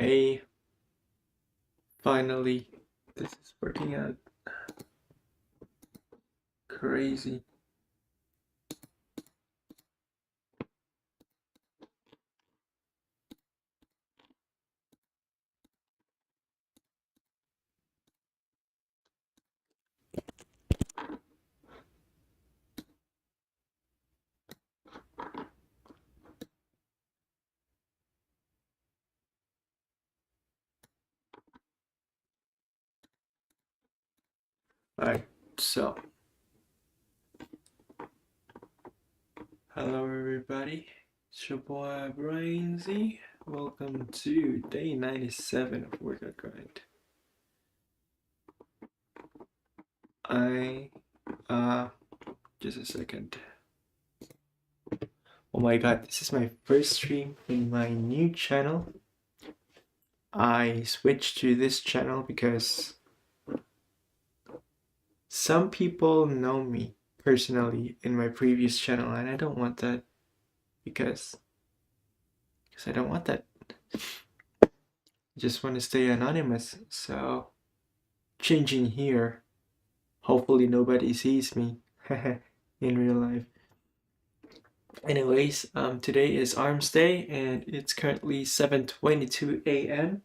Hey, finally, this is working out crazy. Alright, so, hello everybody, it's your boy Brian Z. Welcome to day 97 of Workout Grind. Just a second. Oh my god, this is my first stream in my new channel. I switched to this channel because some people know me personally in my previous channel, and I don't want that because I don't want that. I just want to stay anonymous, so changing here. Hopefully nobody sees me in real life. Anyways, today is Arms Day and it's currently 7:22 a.m.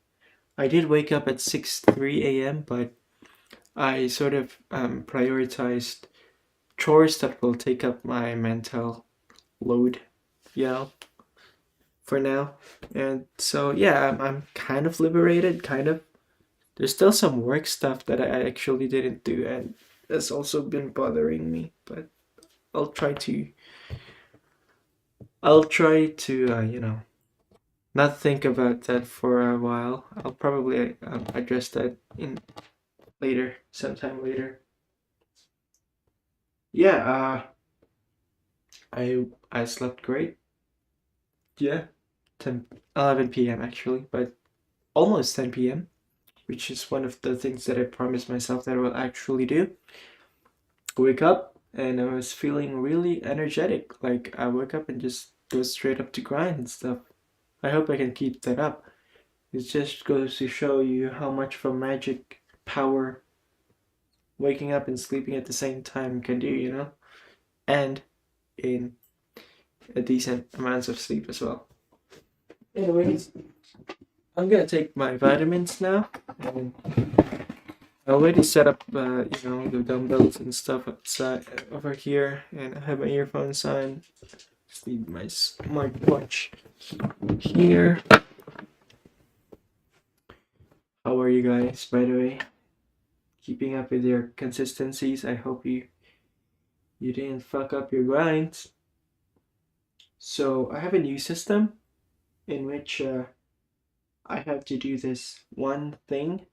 I did wake up at 6:03 a.m., but I sort of prioritized chores that will take up my mental load, you know, for now. And so yeah, I'm kind of liberated, kind of. There's still some work stuff that I actually didn't do, and that's also been bothering me. But I'll try to, not think about that for a while. I'll probably address that in later, sometime later. Yeah, I slept great. Yeah, 10, 11 p.m. actually, but almost 10 p.m., which is one of the things that I promised myself that I will actually do. Wake up and I was feeling really energetic. Like I wake up and just go straight up to grind and stuff. I hope I can keep that up. It just goes to show you how much of a magic power waking up and sleeping at the same time can do, and in a decent amounts of sleep as well. Anyways, I'm gonna take my vitamins now, and I already set up, the dumbbells and stuff outside over here, and I have my earphones on. Just need my smartwatch here. How are you guys, by the way? Keeping up with your consistencies. I hope you didn't fuck up your grinds. So I have a new system in which I have to do this one thing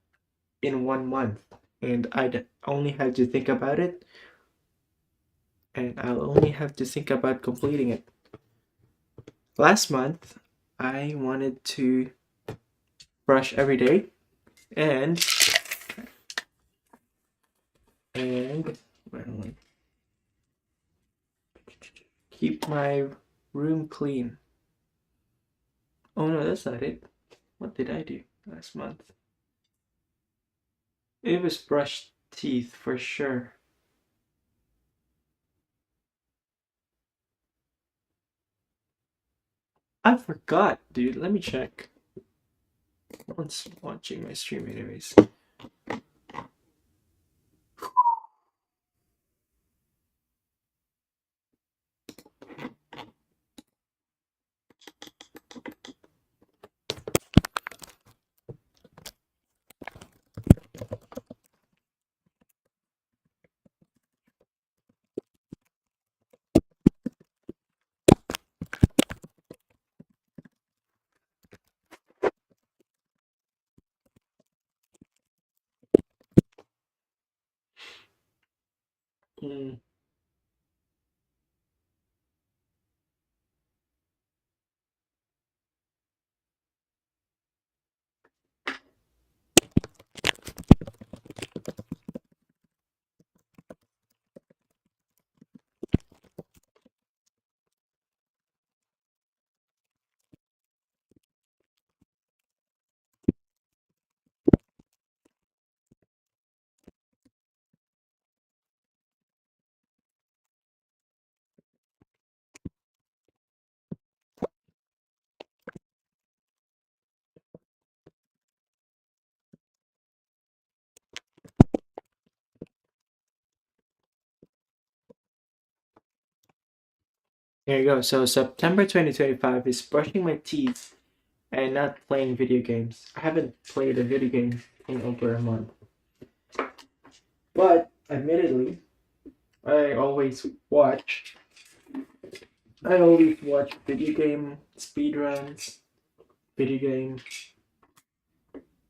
in 1 month, and I'd only have to think about it, and I'll only have to think about completing it. Last month, I wanted to brush every day and well, keep my room clean. Oh no, that's not it. What did I do last month? It was brush teeth for sure. I forgot, dude. Let me check. No one's watching my stream anyways. Mm. Here you go. So September 2025 is brushing my teeth and not playing video games. I haven't played a video game in over a month. But admittedly, I always watch I always watch video game speedruns, video game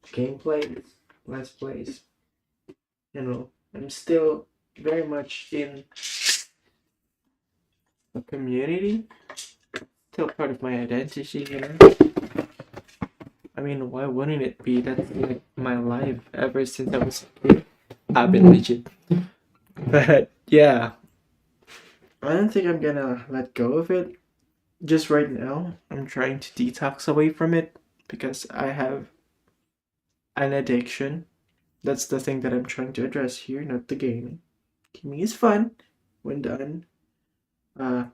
gameplays, let's plays. I'm still very much in a community, still part of my identity. I mean, why wouldn't it be? That's like my life ever since I was a kid. I've been legit. But yeah, I don't think I'm gonna let go of it. Just right now, I'm trying to detox away from it because I have an addiction. That's the thing that I'm trying to address here, not the gaming. Gaming is fun when done uh,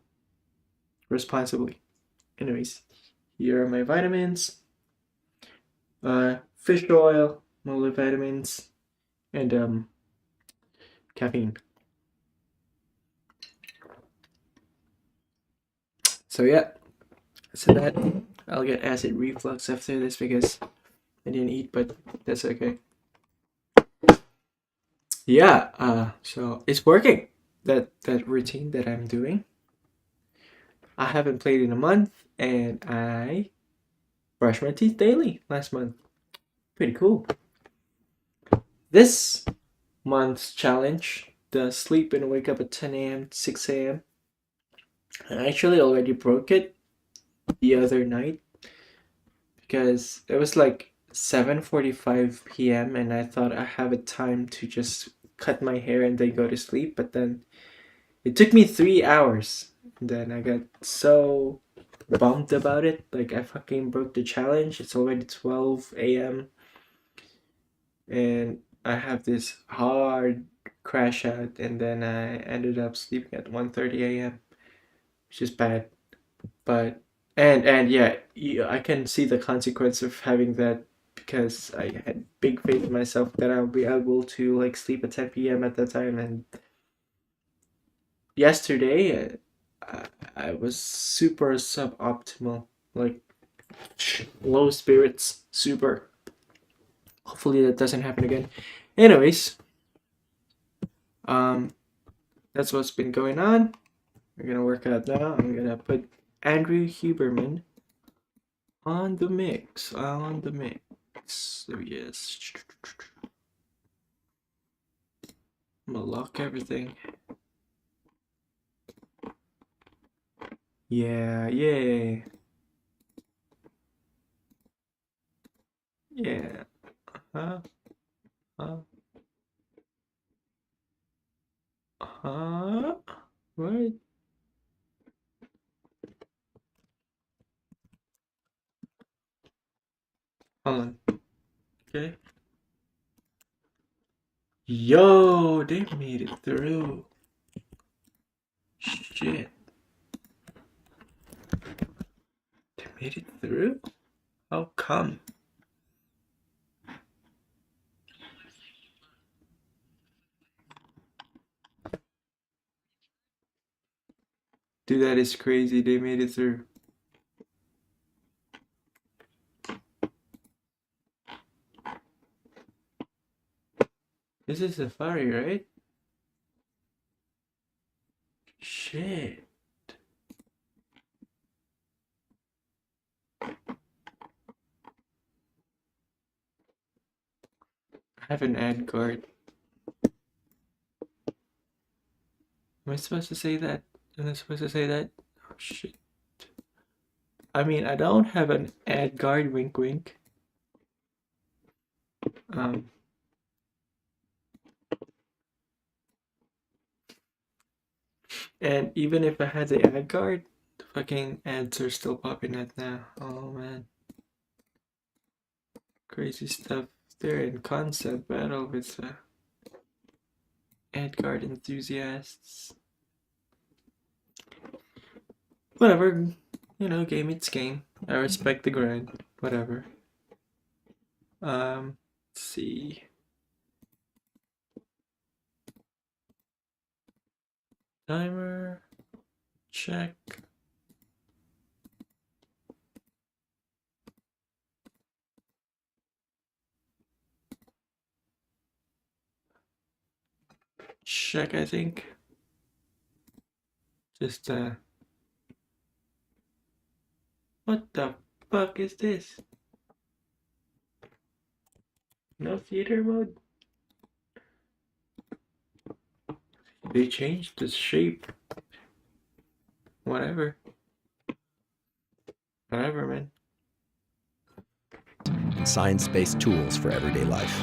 responsibly. Anyways, here are my vitamins, fish oil, multivitamins, and caffeine. So yeah, so that I'll get acid reflux after this because I didn't eat, but that's okay. Yeah, so it's working. That routine that I'm doing. I haven't played in a month, and I brushed my teeth daily last month. Pretty cool. This month's challenge, the sleep and wake up at 10 a.m. 6 a.m. I actually already broke it the other night because it was like 7:45 p.m. and I thought I have a time to just cut my hair and then go to sleep, but then it took me 3 hours. And then I got so bummed about it. Like I fucking broke the challenge. It's already 12 a.m. and I have this hard crash out, and then I ended up sleeping at 1:30 a.m., which is bad. But and yeah, I can see the consequence of having that because I had big faith in myself that I'll be able to like sleep at 10 p.m. at that time. And yesterday, I was super suboptimal, like low spirits, super. Hopefully that doesn't happen again. Anyways, um, that's what's been going on. We're gonna work out now. I'm gonna put Andrew Huberman on the mix. On the mix. So yes. I'm gonna lock everything. Yeah, yay. Yeah. Huh? Huh? Huh? What? Hold on. Okay. Yo, they made it through. Shit. They made it through? How come? Dude, that is crazy. They made it through. This is Safari, right? Shit. I have an ad card. Am I supposed to say that? Am I supposed to say that? Oh shit. I mean, I don't have an ad guard, wink wink. Um, and even if I had the ad guard, the fucking ads are still popping up now. Oh man. Crazy stuff. They're in concept battle with the ad guard enthusiasts. Whatever, game it's game. I respect the grind. Whatever. Let's see. Timer. Check. check, I think. Just, what the fuck is this? No theater mode? They changed the shape. Whatever. Whatever, man. And science-based tools for everyday life.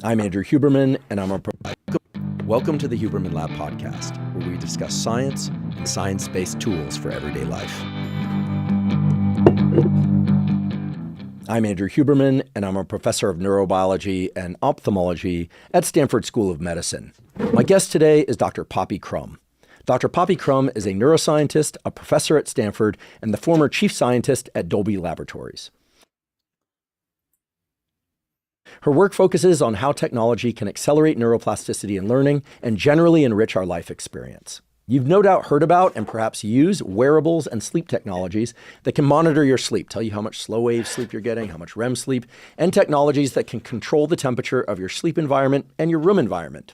I'm Andrew Huberman, and I'm a Welcome to the Huberman Lab podcast, where we discuss science and science-based tools for everyday life. I'm Andrew Huberman, and I'm a professor of neurobiology and ophthalmology at Stanford School of Medicine. My guest today is Dr. Poppy Crum. Dr. Poppy Crum is a neuroscientist, a professor at Stanford, and the former chief scientist at Dolby Laboratories. Her work focuses on how technology can accelerate neuroplasticity in learning and generally enrich our life experience. You've no doubt heard about and perhaps use wearables and sleep technologies that can monitor your sleep, tell you how much slow wave sleep you're getting, how much REM sleep, and technologies that can control the temperature of your sleep environment and your room environment.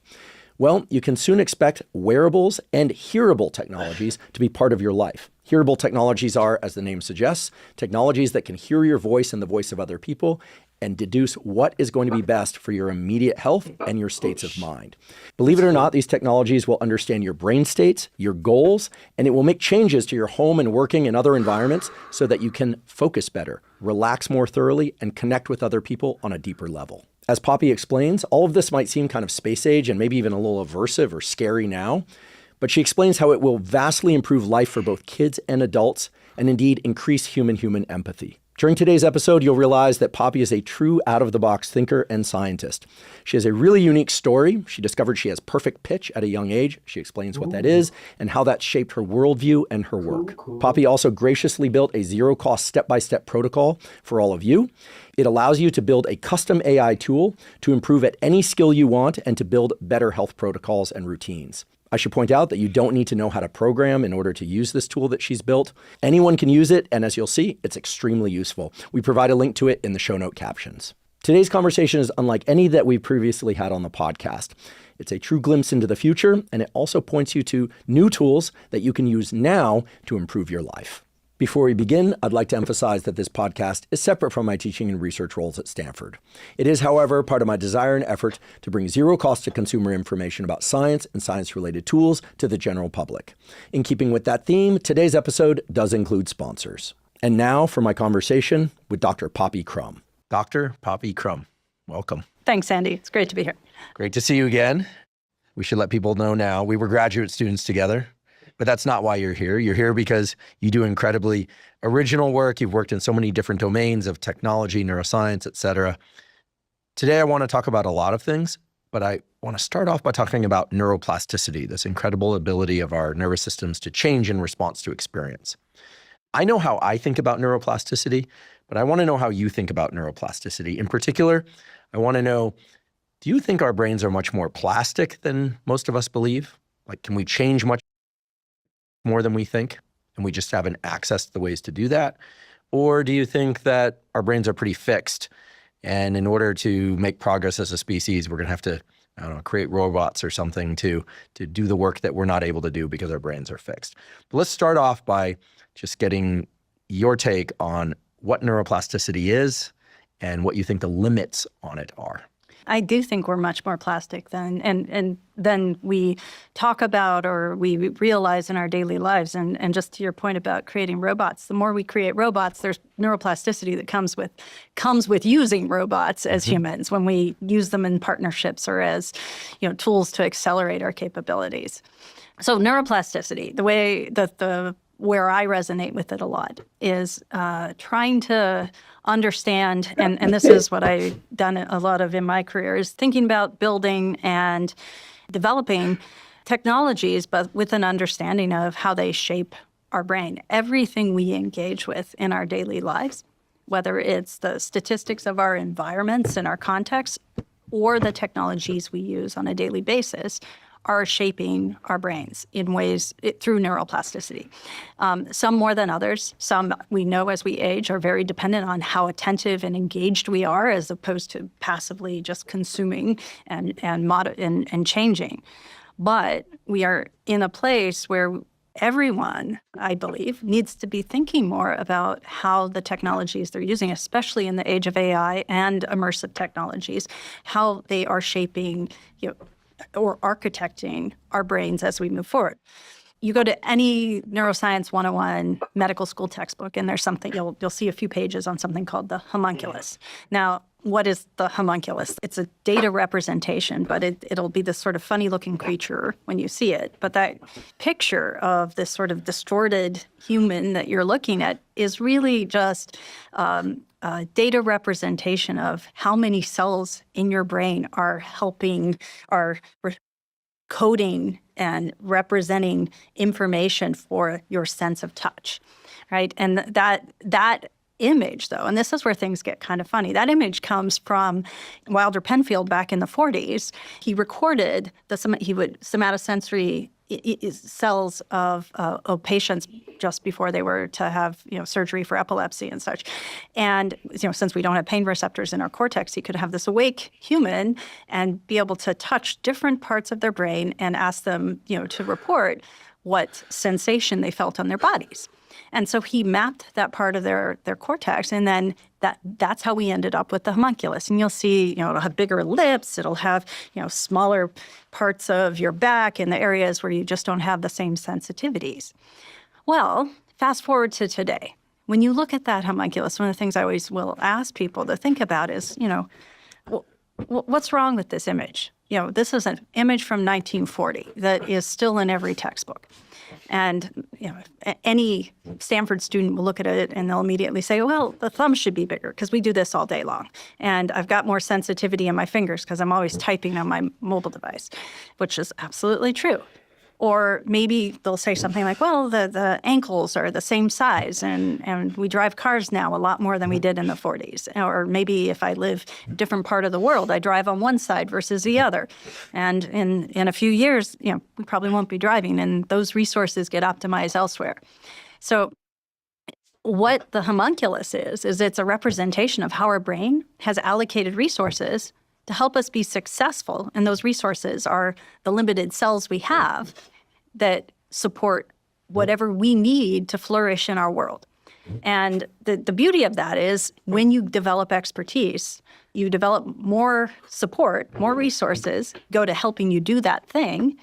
Well, you can soon expect wearables and hearable technologies to be part of your life. Hearable technologies are, as the name suggests, technologies that can hear your voice and the voice of other people and deduce what is going to be best for your immediate health and your states of mind. Believe it or not, these technologies will understand your brain states, your goals, and it will make changes to your home and working and other environments so that you can focus better, relax more thoroughly, and connect with other people on a deeper level. As Poppy explains, all of this might seem kind of space age and maybe even a little aversive or scary now, but she explains how it will vastly improve life for both kids and adults, and indeed increase human-human empathy. During today's episode, you'll realize that Poppy is a true out-of-the-box thinker and scientist. She has a really unique story. She discovered she has perfect pitch at a young age. She explains what that is and how that shaped her worldview and her work. Poppy also graciously built a zero-cost step-by-step protocol for all of you. It allows you to build a custom AI tool to improve at any skill you want and to build better health protocols and routines. I should point out that you don't need to know how to program in order to use this tool that she's built. Anyone can use it, and as you'll see, it's extremely useful. We provide a link to it in the show note captions. Today's conversation is unlike any that we've previously had on the podcast. It's a true glimpse into the future, and it also points you to new tools that you can use now to improve your life. Before we begin, I'd like to emphasize that this podcast is separate from my teaching and research roles at Stanford. It is, however, part of my desire and effort to bring zero cost to consumer information about science and science-related tools to the general public. In keeping with that theme, today's episode does include sponsors. And now for my conversation with Dr. Poppy Crum. Dr. Poppy Crum, welcome. Thanks, Andy. It's great to be here. Great to see you again. We should let people know now, we were graduate students together. But that's not why you're here. You're here because you do incredibly original work. You've worked in so many different domains of technology, neuroscience, et cetera. Today, I want to talk about a lot of things, but I want to start off by talking about neuroplasticity, this incredible ability of our nervous systems to change in response to experience. I know how I think about neuroplasticity, but I want to know how you think about neuroplasticity. In particular, I want to know, do you think our brains are much more plastic than most of us believe? Like, can we change much more than we think, and we just haven't accessed the ways to do that? Or do you think that our brains are pretty fixed, and in order to make progress as a species, we're going to have to, I don't know, create robots or something to do the work that we're not able to do because our brains are fixed? But let's start off by just getting your take on what neuroplasticity is and what you think the limits on it are. I do think we're much more plastic than we talk about or we realize in our daily lives. And just to your point about creating robots, the more we create robots, there's neuroplasticity that comes with using robots as humans when we use them in partnerships or as, tools to accelerate our capabilities. So neuroplasticity, the way that where I resonate with it a lot is trying to understand, and this is what I've done a lot of in my career, is thinking about building and developing technologies, but with an understanding of how they shape our brain. Everything we engage with in our daily lives, whether it's the statistics of our environments and our context, or the technologies we use on a daily basis, are shaping our brains in ways through neuroplasticity. Some more than others. Some we know as we age are very dependent on how attentive and engaged we are, as opposed to passively just consuming and changing. But we are in a place where everyone, I believe, needs to be thinking more about how the technologies they're using, especially in the age of AI and immersive technologies, how they are shaping, or architecting our brains as we move forward. You go to any Neuroscience 101 medical school textbook, and there's something, you'll see a few pages on something called the homunculus. Now, what is the homunculus? It's a data representation, but it'll be this sort of funny-looking creature when you see it. But that picture of this sort of distorted human that you're looking at is really just a data representation of how many cells in your brain are coding and representing information for your sense of touch, right? And that image, though, and this is where things get kind of funny, that image comes from Wilder Penfield back in the 40s. He recorded somatosensory cells of patients just before they were to have surgery for epilepsy and such. And since we don't have pain receptors in our cortex, he could have this awake human and be able to touch different parts of their brain and ask them to report what sensation they felt on their bodies. And so he mapped that part of their cortex, and then that's how we ended up with the homunculus. And you'll see, it'll have bigger lips, it'll have, smaller parts of your back in the areas where you just don't have the same sensitivities. Well, fast forward to today. When you look at that homunculus, one of the things I always will ask people to think about is, what's wrong with this image? This is an image from 1940 that is still in every textbook. And any Stanford student will look at it and they'll immediately say, well, the thumb should be bigger because we do this all day long. And I've got more sensitivity in my fingers because I'm always typing on my mobile device, which is absolutely true. Or maybe they'll say something like, well, the ankles are the same size and we drive cars now a lot more than we did in the 40s. Or maybe if I live in a different part of the world, I drive on one side versus the other. And in a few years, we probably won't be driving and those resources get optimized elsewhere. So what the homunculus is it's a representation of how our brain has allocated resources to help us be successful, and those resources are the limited cells we have that support whatever we need to flourish in our world. And the beauty of that is when you develop expertise, you develop more support, more resources go to helping you do that thing,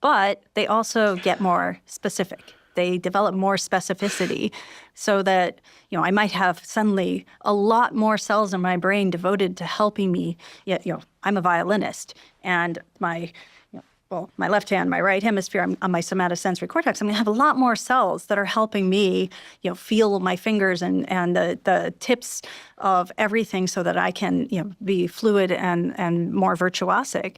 but they also get more specific. They develop more specificity so that, I might have suddenly a lot more cells in my brain devoted to helping me. I'm a violinist and my left hand, my right hemisphere, I'm on my somatosensory cortex. I'm going to have a lot more cells that are helping me, feel my fingers and the tips of everything so that I can, be fluid and more virtuosic.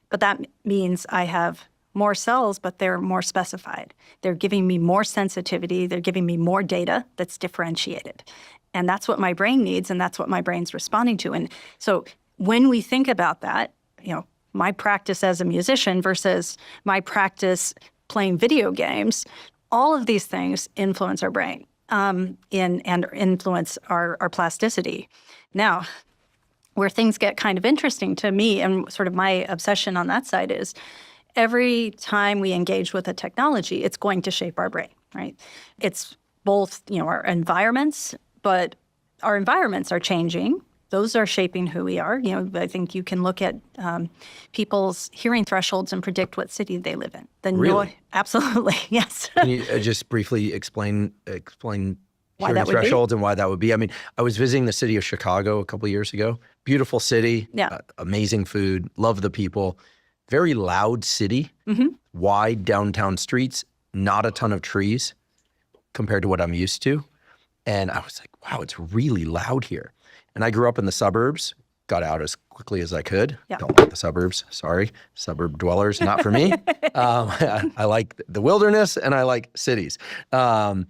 But that means I have more cells, but they're more specified. They're giving me more sensitivity. They're giving me more data that's differentiated. And that's what my brain needs, and that's what my brain's responding to. And so when we think about that, my practice as a musician versus my practice playing video games, all of these things influence our brain and influence our plasticity. Now, where things get kind of interesting to me and sort of my obsession on that side is every time we engage with a technology, it's going to shape our brain, right? It's both, our environments, but our environments are changing. Those are shaping who we are. I think you can look at people's hearing thresholds and predict what city they live in. Really? Absolutely, yes. Can you just briefly explain Why hearing that would be? thresholds and why that would be? I mean, I was visiting the city of Chicago a couple of years ago. Beautiful city, amazing food, love the people. Very loud city, wide downtown streets, not a ton of trees compared to what I'm used to. And I was like, wow, it's really loud here. And I grew up in the suburbs, got out as quickly as I could. Yeah. Don't like the suburbs, sorry. Suburb dwellers, not for me. I like the wilderness and I like cities. But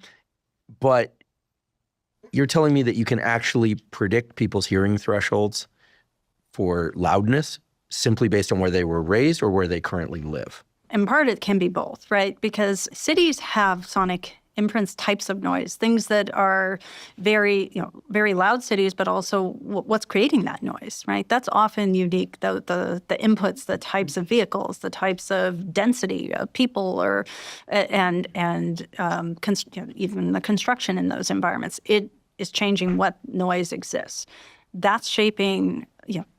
you're telling me that you can actually predict people's hearing thresholds for loudness simply based on where they were raised or where they currently live? in part it can be both, right? Because cities have sonic imprints types of noise, things that are very, very loud cities, but also what's creating that noise, right? That's often unique. The inputs, the types of vehicles, the types of density of people, or even the construction in those environments. It is changing what noise exists. That's shaping,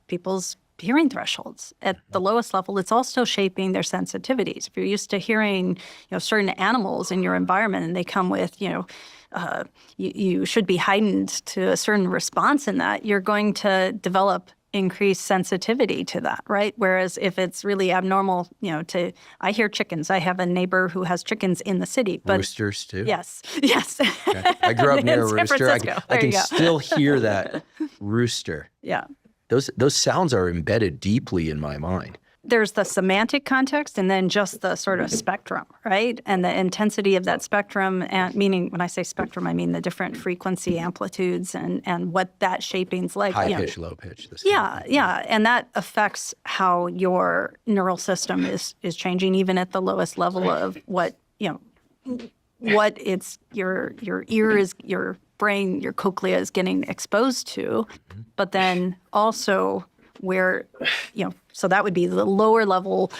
people's hearing thresholds at the lowest level. It's also shaping their sensitivities. If you're used to hearing, certain animals in your environment, and they come with, you should be heightened to a certain response in that, you're going to develop increased sensitivity to that, right? Whereas if it's really abnormal, I hear chickens. I have a neighbor who has chickens in the city, but roosters too. Yes. Okay. I grew up near a San rooster. Francisco. I There you can go. still hear that rooster. Yeah. Those sounds are embedded deeply in my mind. There's the semantic context and then just the sort of spectrum, right? And the intensity of that spectrum, and meaning when I say spectrum, I mean the different frequency amplitudes and what that shaping's like. High pitch, low pitch. Yeah. And that affects how your neural system is changing, even at the lowest level of what it's your ear is, your brain, your cochlea is getting exposed to, but then also where, so that would be the lower level,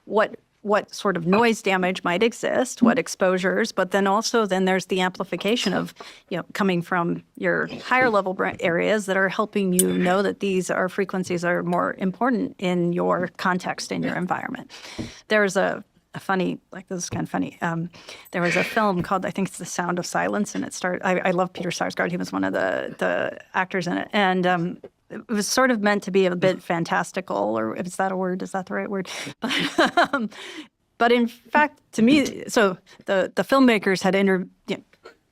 what sort of noise damage might exist, what exposures, but then also there's the amplification of, coming from your higher level areas that are helping you know that these are frequencies are more important in your context, in your environment. There's a funny, this is kind of funny. There was a film called, I think it's The Sound of Silence, and it started, I love Peter Sarsgaard. He was one of the actors in it. And it was sort of meant to be a bit fantastical, or is that a word? Is that the right word? But in fact, to me, so the filmmakers had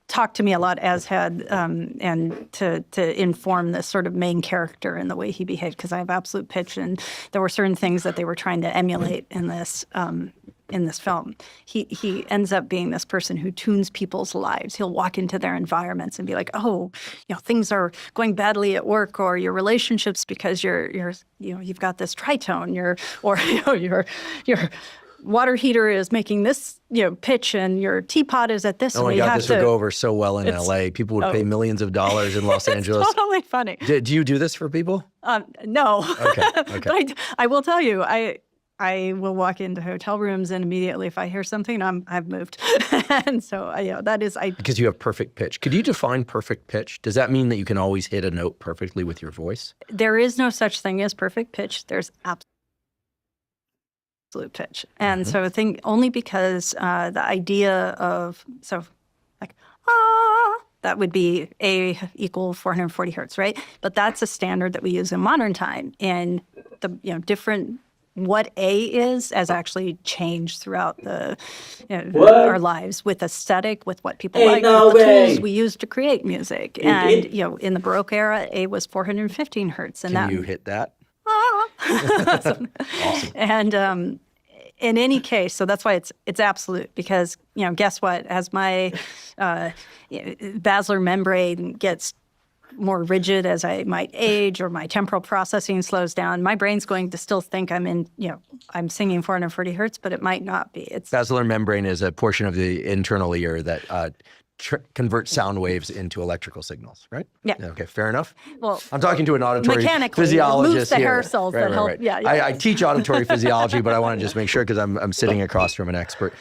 talked to me a lot, as had, and to inform this sort of main character and the way he behaved, because I have absolute pitch, and there were certain things that they were trying to emulate in this film. He ends up being this person who tunes people's lives. He'll walk into their environments and be like, oh, things are going badly at work, or your relationships because you've got this tritone, your water heater is making this pitch, and your teapot is at this. Oh my God, this would go over so well in LA. People would pay millions of dollars in Los Angeles. It's totally funny. Do you do this for people? No. Okay. But I will tell you, I will walk into hotel rooms, and immediately if I hear something, I've moved. And so that is because you have perfect pitch. Could you define perfect pitch? Does that mean that you can always hit a note perfectly with your voice? There is no such thing as perfect pitch. There's absolute pitch. And so I think only because the idea of, that would be A equal 440 hertz, right? But that's a standard that we use in modern time. And the different what A is has actually changed throughout our lives, with aesthetic, with what people like, with the tools we use to create music. And in the Baroque era, A was 415 hertz. And Can you hit that? Awesome. And in any case, so that's why it's absolute, because guess what? As my basilar membrane gets more rigid as I might age, or my temporal processing slows down, my brain's going to still think I'm singing 440 hertz, but it might not be. Basilar membrane is a portion of the internal ear that converts sound waves into electrical signals, right? Yeah. Okay, fair enough. Well, I'm talking to an auditory mechanically, physiologist it moves the here. hair cells that help. Yeah. I teach auditory physiology, but I want to just make sure, because I'm sitting across from an expert.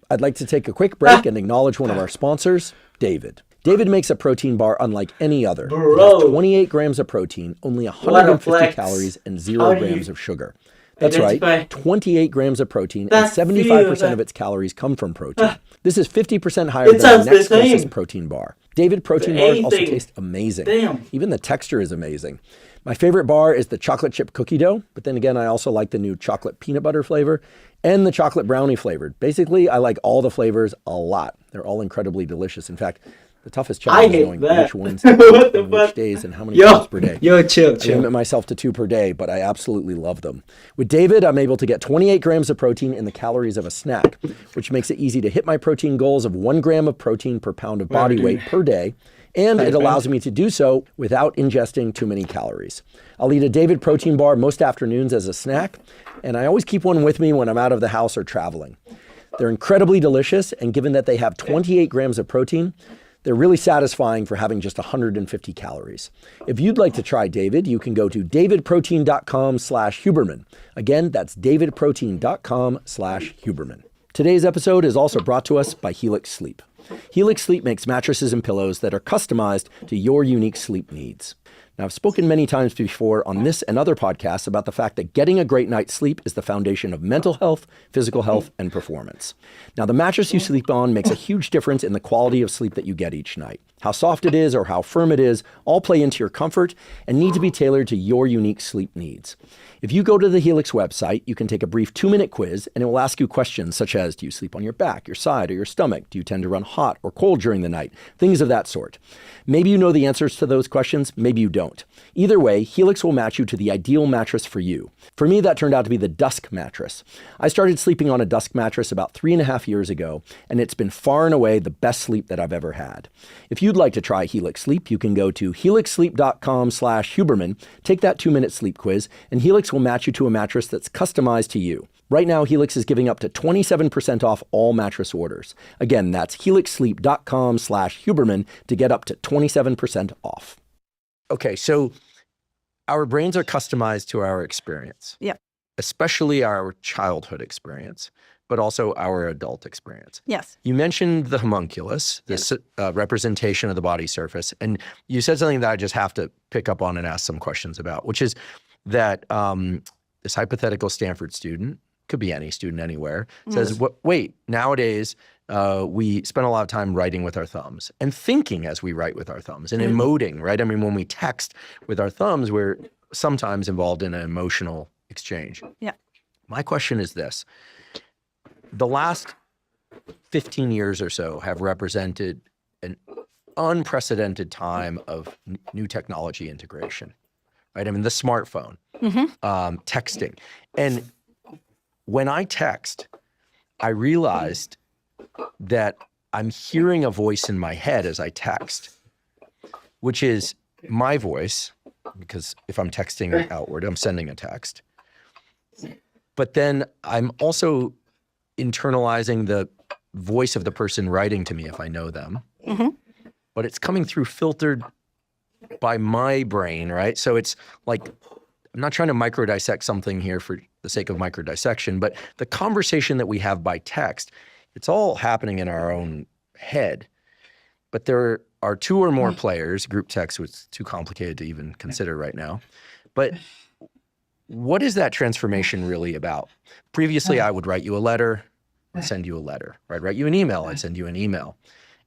I'd like to take a quick break and acknowledge one of our sponsors, David. David makes a protein bar unlike any other. It has 28 grams of protein, only 150 calories, and 0 grams of sugar. That's right, 28 grams of protein, and 75% of its calories come from protein. This is 50% higher than the next closest protein bar. David protein bars also taste amazing. Even the texture is amazing. My favorite bar is the chocolate chip cookie dough, but then again, I also like the new chocolate peanut butter flavor and the chocolate brownie flavored. Basically, I like all the flavors a lot. They're all incredibly delicious. In fact, the toughest challenge is knowing which ones, which days, and how many times per day. Chill. I limit myself to 2 per day, but I absolutely love them. With David, I'm able to get 28 grams of protein in the calories of a snack, which makes it easy to hit my protein goals of 1 gram of protein per pound of body weight per day, And Thanks, it allows me to do so without ingesting too many calories. I'll eat a David protein bar most afternoons as a snack, and I always keep one with me when I'm out of the house or traveling. They're incredibly delicious, and given that they have 28 grams of protein, they're really satisfying for having just 150 calories. If you'd like to try David, you can go to davidprotein.com/Huberman. Again, that's davidprotein.com/Huberman. Today's episode is also brought to us by Helix Sleep. Helix Sleep makes mattresses and pillows that are customized to your unique sleep needs. Now, I've spoken many times before on this and other podcasts about the fact that getting a great night's sleep is the foundation of mental health, physical health, and performance. Now, the mattress you sleep on makes a huge difference in the quality of sleep that you get each night. How soft it is or how firm it is all play into your comfort and need to be tailored to your unique sleep needs. If you go to the Helix website, you can take a brief 2-minute quiz, and it will ask you questions such as, do you sleep on your back, your side, or your stomach? Do you tend to run hot or cold during the night? Things of that sort. Maybe you know the answers to those questions, maybe you don't. Either way, Helix will match you to the ideal mattress for you. For me, that turned out to be the Dusk mattress. I started sleeping on a Dusk mattress about 3.5 years ago, and it's been far and away the best sleep that I've ever had. If you'd like to try Helix Sleep, you can go to helixsleep.com/Huberman, take that 2-minute sleep quiz, and Helix will match you to a mattress that's customized to you. Right now, Helix is giving up to 27% off all mattress orders. Again, that's helixsleep.com/Huberman to get up to 27% off. Okay, so our brains are customized to our experience. Yep. Especially our childhood experience, but also our adult experience. Yes. You mentioned the homunculus, this representation of the body surface, and you said something that I just have to pick up on and ask some questions about, which is that this hypothetical Stanford student, could be any student anywhere, says, wait, nowadays we spend a lot of time writing with our thumbs and thinking as we write with our thumbs and emoting, right? I mean, when we text with our thumbs, we're sometimes involved in an emotional exchange. Yeah. My question is this. The last 15 years or so have represented an unprecedented time of new technology integration, right? I mean, the smartphone, texting. And when I text, I realized that I'm hearing a voice in my head as I text, which is my voice, because if I'm texting outward, I'm sending a text. But then I'm also internalizing the voice of the person writing to me if I know them. But it's coming through filtered by my brain, right? So it's like, I'm not trying to microdissect something here for the sake of microdissection, but the conversation that we have by text, it's all happening in our own head. But there are 2 or more players. Group text was too complicated to even consider right now. But what is that transformation really about? Previously, I would write you a letter, I'd send you a letter. Or I'd write you an email, I'd send you an email.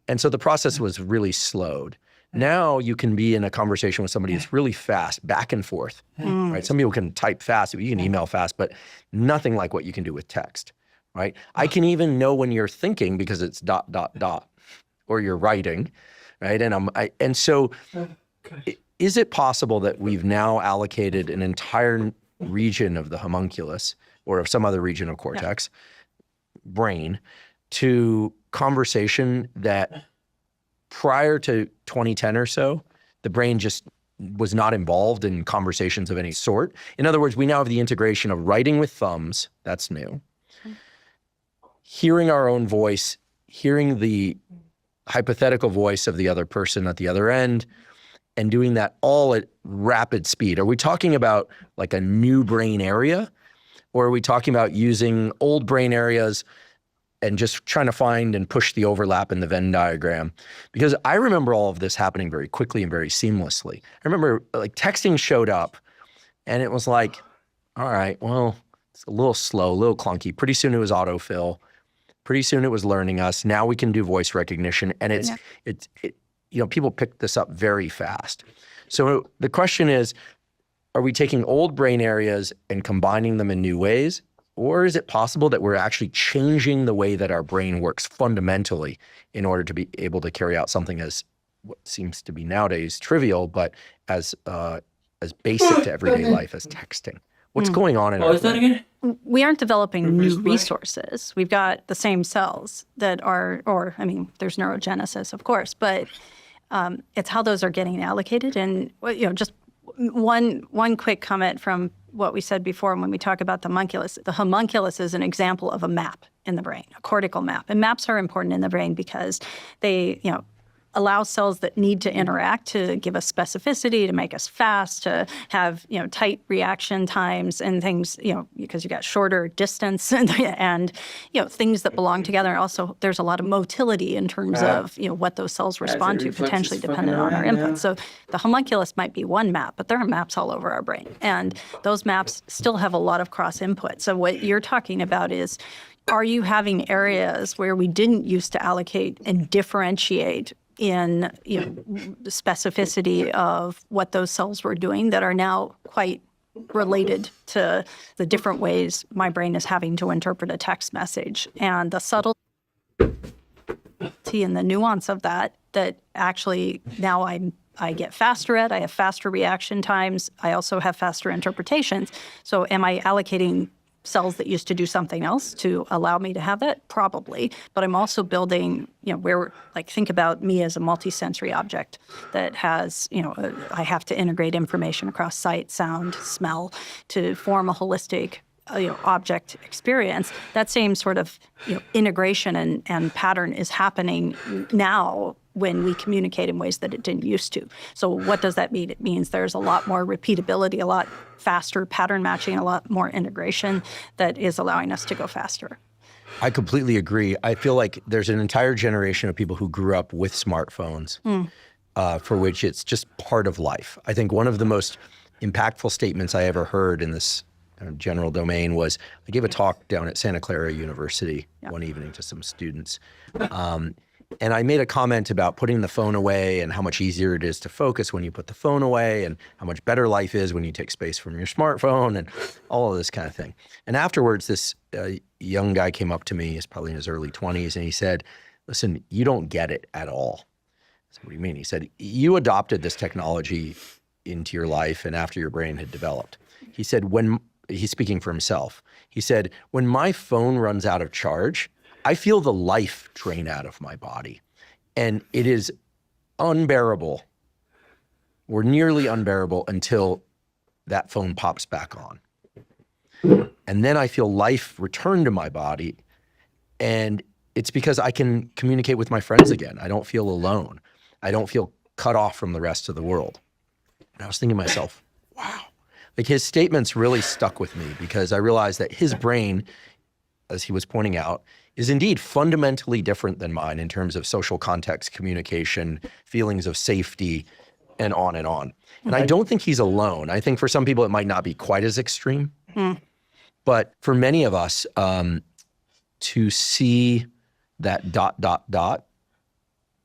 And so the process was really slowed. Now you can be in a conversation with somebody that's really fast, back and forth, right? Some people can type fast, you can email fast, but nothing like what you can do with text, right? I can even know when you're thinking because it's ... or you're writing, right? And so is it possible that we've now allocated an entire region of the homunculus or of some other region of cortex, brain, to conversation that prior to 2010 or so, the brain just was not involved in conversations of any sort? In other words, we now have the integration of writing with thumbs, that's new, hearing our own voice, hearing the hypothetical voice of the other person at the other end, and doing that all at rapid speed. Are we talking about like a new brain area, or are we talking about using old brain areas and just trying to find and push the overlap in the Venn diagram? Because I remember all of this happening very quickly and very seamlessly. I remember like texting showed up and it was like, all right, well, it's a little slow, a little clunky. Pretty soon it was autofill. Pretty soon it was learning us. Now we can do voice recognition, and it's people pick this up very fast. So the question is, are we taking old brain areas and combining them in new ways? Or is it possible that we're actually changing the way that our brain works fundamentally in order to be able to carry out something as what seems to be nowadays trivial, but as basic to everyday life as texting? What's going on in our brain? We aren't developing new resources. We've got the same cells that are, there's neurogenesis, of course, but It's how those are getting allocated. And just one quick comment from what we said before when we talk about the homunculus. The homunculus is an example of a map in the brain, a cortical map. And maps are important in the brain because they, allow cells that need to interact to give us specificity, to make us fast, to have, tight reaction times and things, because you got shorter distance and things that belong together. Also, there's a lot of motility in terms of, what those cells respond to, potentially dependent on our input. So the homunculus might be one map, but there are maps all over our brain. And those maps still have a lot of cross input. So what you're talking about is, are you having areas where we didn't used to allocate and differentiate in the specificity of what those cells were doing that are now quite related to the different ways my brain is having to interpret a text message, and the subtlety and the nuance of that actually now I get faster at. I have faster reaction times. I also have faster interpretations. So am I allocating cells that used to do something else to allow me to have that? Probably. But I'm also building, think about me as a multisensory object that has, I have to integrate information across sight, sound, smell to form a holistic, object experience. That same sort of, integration and pattern is happening now when we communicate in ways that it didn't used to. So what does that mean? It means there's a lot more repeatability, a lot faster pattern matching, a lot more integration that is allowing us to go faster. I completely agree. I feel like there's an entire generation of people who grew up with smartphones for which it's just part of life. I think one of the most impactful statements I ever heard in this general domain was, I gave a talk down at Santa Clara University one evening to some students. And I made a comment about putting the phone away and how much easier it is to focus when you put the phone away, and how much better life is when you take space from your smartphone, and all of this kind of thing. And afterwards, this young guy came up to me, he's probably in his early 20s, and he said, listen, you don't get it at all. I said, what do you mean? He said, you adopted this technology into your life and after your brain had developed. He said, he's speaking for himself, he said, when my phone runs out of charge, I feel the life drain out of my body, and it is unbearable, or nearly unbearable, until that phone pops back on. And then I feel life return to my body, and it's because I can communicate with my friends again. I don't feel alone. I don't feel cut off from the rest of the world. And I was thinking to myself, wow. Like, his statements really stuck with me, because I realized that his brain, as he was pointing out, is indeed fundamentally different than mine in terms of social context, communication, feelings of safety, and on and on. And I don't think he's alone. I think for some people it might not be quite as extreme. But for many of us, to see that ...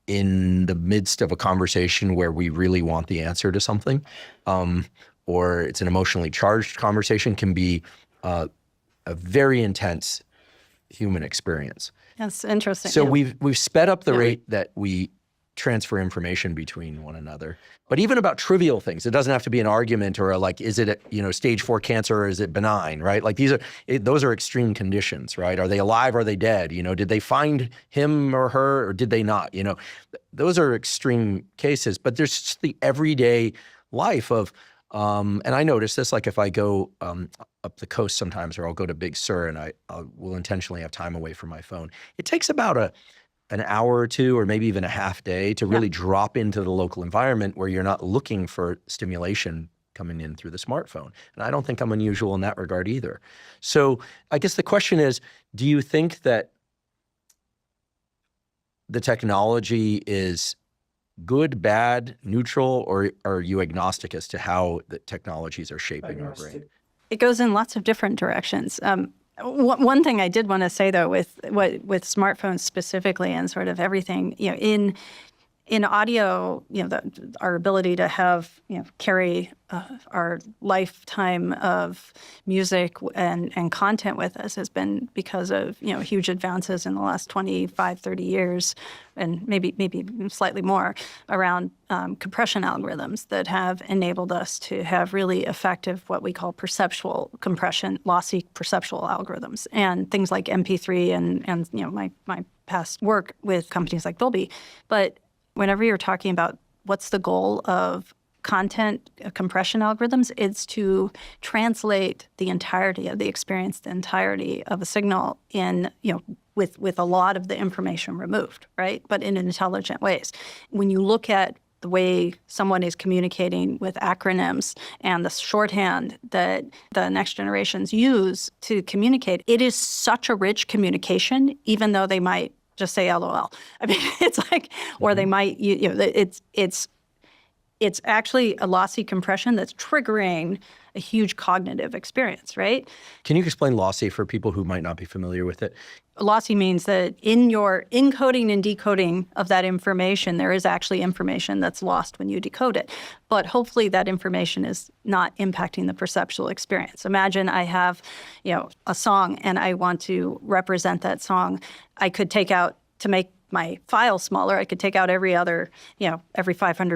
in the midst of a conversation where we really want the answer to something, or it's an emotionally charged conversation, can be a very intense human experience. That's interesting. So we've sped up the rate that we transfer information between one another. But even about trivial things, it doesn't have to be an argument or is it stage 4 cancer, or is it benign, right? Like those are extreme conditions, right? Are they alive? Are they dead? Did they find him or her, or did they not? Those are extreme cases. But there's just the everyday life of, and I notice this, like if I go up the coast sometimes, or I'll go to Big Sur, and I will intentionally have time away from my phone. It takes about an hour or two, or maybe even a half day, to really drop into the local environment where you're not looking for stimulation coming in through the smartphone. And I don't think I'm unusual in that regard either. So I guess the question is, do you think that the technology is good, bad, neutral, or are you agnostic as to how the technologies are shaping our brain? It goes in lots of different directions. One thing I did want to say, though, with smartphones specifically, and sort of everything, in audio, our ability to have, carry our lifetime of music and content with us has been because of, huge advances in the last 25, 30 years, and maybe slightly more, around compression algorithms that have enabled us to have really effective, what we call perceptual compression, lossy perceptual algorithms, and things like MP3 and my past work with companies like Dolby. But Whenever you're talking about what's the goal of content compression algorithms, it's to translate the entirety of the experience, the entirety of a signal in, with a lot of the information removed, right? But in intelligent ways. When you look at the way someone is communicating with acronyms and the shorthand that the next generations use to communicate, it is such a rich communication, even though they might just say LOL. I mean, it's like, or they might, it's actually a lossy compression that's triggering a huge cognitive experience, right? Can you explain lossy for people who might not be familiar with it? Lossy means that in your encoding and decoding of that information, there is actually information that's lost when you decode it. But hopefully that information is not impacting the perceptual experience. Imagine I have, a song and I want to represent that song. I could take out, to make my file smaller, I could take out every 500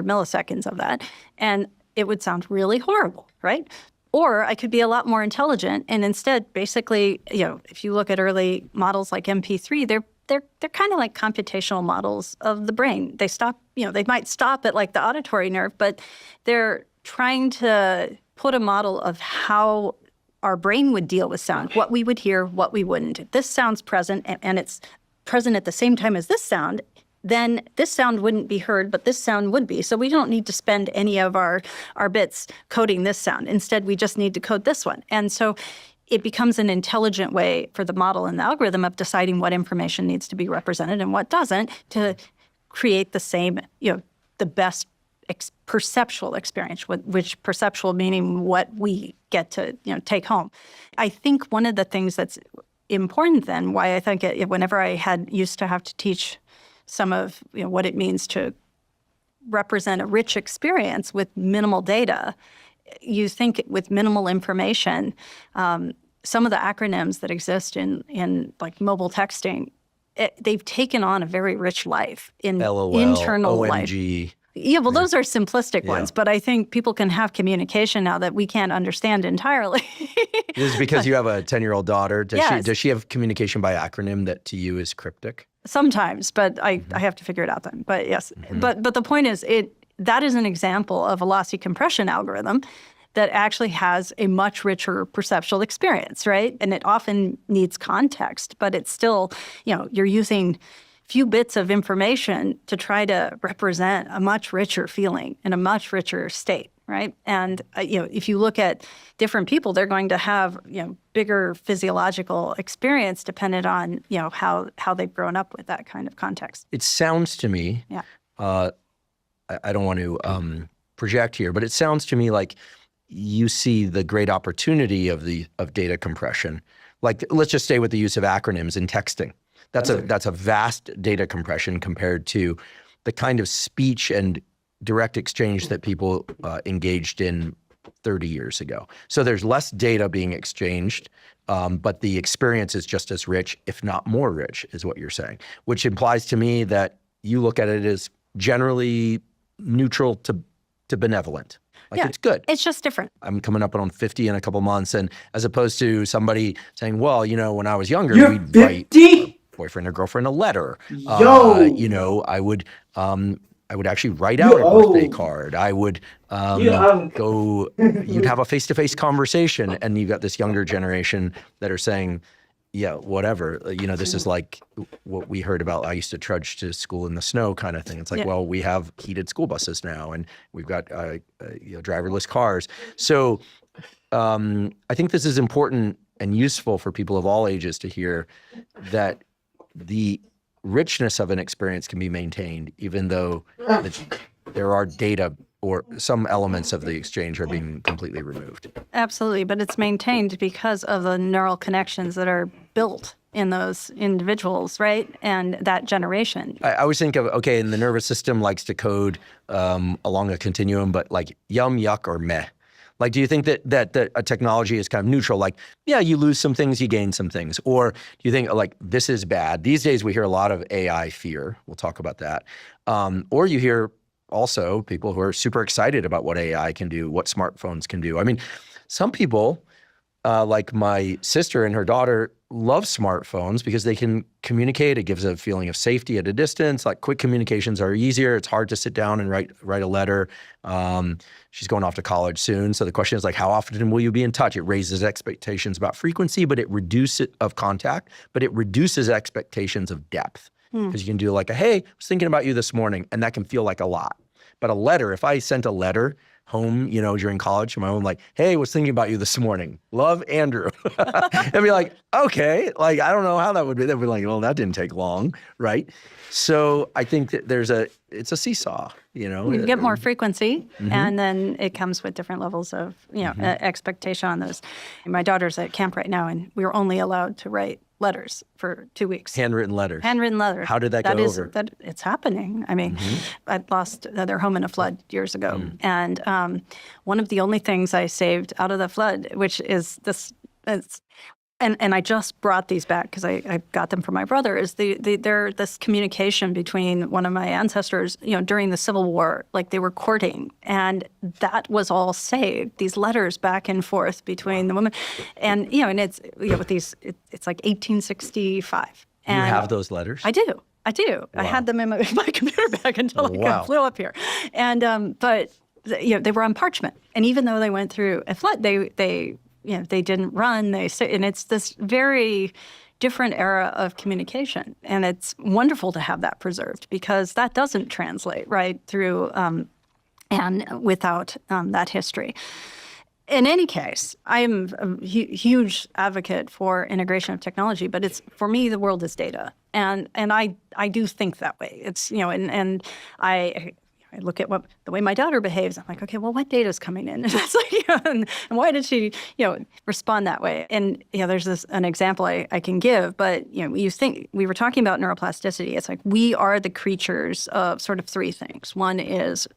milliseconds of that, and it would sound really horrible, right? Or I could be a lot more intelligent and instead, basically, if you look at early models like MP3, they're kind of like computational models of the brain. They stop, they might stop at like the auditory nerve, but they're trying to put a model of how our brain would deal with sound, what we would hear, what we wouldn't. If this sound's present and it's present at the same time as this sound, then this sound wouldn't be heard, but this sound would be. So we don't need to spend any of our bits coding this sound. Instead, we just need to code this one. And so it becomes an intelligent way for the model and the algorithm of deciding what information needs to be represented and what doesn't to create the same, the best perceptual experience, which perceptual meaning what we get to, take home. I think one of the things that's important then, why I think whenever I used to have to teach some of what it means to represent a rich experience with minimal data, you think with minimal information, some of the acronyms that exist in like mobile texting, they've taken on a very rich life in LOL, internal OMG. life. Yeah, well, those are simplistic ones, but I think people can have communication now that we can't understand entirely. This is because you have a 10-year-old daughter. Does she have communication by acronym that to you is cryptic? Sometimes, but I have to figure it out then. But yes, but the point is, that is an example of a lossy compression algorithm that actually has a much richer perceptual experience, right? And it often needs context, but it's still, you're using few bits of information to try to represent a much richer feeling in a much richer state, right? And if you look at different people, they're going to have bigger physiological experience dependent on how they've grown up with that kind of context. It sounds to me, I don't want to project here, but it sounds to me like you see the great opportunity of data compression. Like, let's just stay with the use of acronyms in texting. That's a vast data compression compared to the kind of speech and direct exchange that people engaged in 30 years ago. So there's less data being exchanged, but the experience is just as rich, if not more rich, is what you're saying, which implies to me that you look at it as generally neutral to benevolent. Like, it's good. It's just different. I'm coming up on 50 in a couple months, and as opposed to somebody saying, well, when I was younger, You're we'd 50? write boyfriend or girlfriend a letter. Yo! I would actually write out a birthday card. I would go, you'd have a face-to-face conversation, and you got this younger generation that are saying, yeah, whatever. This is like what we heard about. I used to trudge to school in the snow kind of thing. It's like, well, we have heated school buses now, and we've got driverless cars. So I think this is important and useful for people of all ages to hear that the richness of an experience can be maintained, even though there are data or some elements of the exchange are being completely removed. Absolutely, but it's maintained because of the neural connections that are built in those individuals, right? And that generation. I always think of, okay, and the nervous system likes to code along a continuum, but like yum, yuck, or meh. Like, do you think that a technology is kind of neutral? Like, yeah, you lose some things, you gain some things. Or do you think, like, this is bad? These days we hear a lot of AI fear. We'll talk about that. Or you hear also people who are super excited about what AI can do, what smartphones can do. I mean, some people like my sister and her daughter love smartphones because they can communicate. It gives a feeling of safety at a distance. Like quick communications are easier. It's hard to sit down and write a letter. She's going off to college soon. So the question is like, how often will you be in touch? It raises expectations about frequency, but it reduces of contact, but it reduces expectations of depth. Because you can do like hey, I was thinking about you this morning, and that can feel like a lot. But a letter, if I sent a letter home, during college to my mom, like, hey, was thinking about you this morning. Love, Andrew. I'd be like, okay, like, I don't know how that would be. They'd be like, well, that didn't take long, right? So I think that it's a seesaw, You get more frequency, and then it comes with different levels of, expectation on those. And my daughter's at camp right now, and we were only allowed to write letters for 2 weeks. Handwritten letters. Handwritten letters. How did that go over? It's happening. I mean, I lost their home in a flood years ago. And one of the only things I saved out of the flood, which is this, and I just brought these back because I got them from my brother, is they're this communication between one of my ancestors, during the Civil War, like they were courting. And that was all saved, these letters back and forth between the women. And, and it's, with these, it's like 1865. And you have those letters? I do. Wow. I had them in my computer bag until I flew up here. And, but, they were on parchment. And even though they went through a flood, they didn't run. And it's this very different era of communication. And it's wonderful to have that preserved because that doesn't translate right through and without that history. In any case, I am a huge advocate for integration of technology, but for me, the world is data. And I do think that way. It's, and I look at the way my daughter behaves. I'm like, okay, well, what data is coming in? And that's like, and why did she, respond that way? And there's an example I can give, but you think we were talking about neuroplasticity. It's like we are the creatures of sort of three things. One is,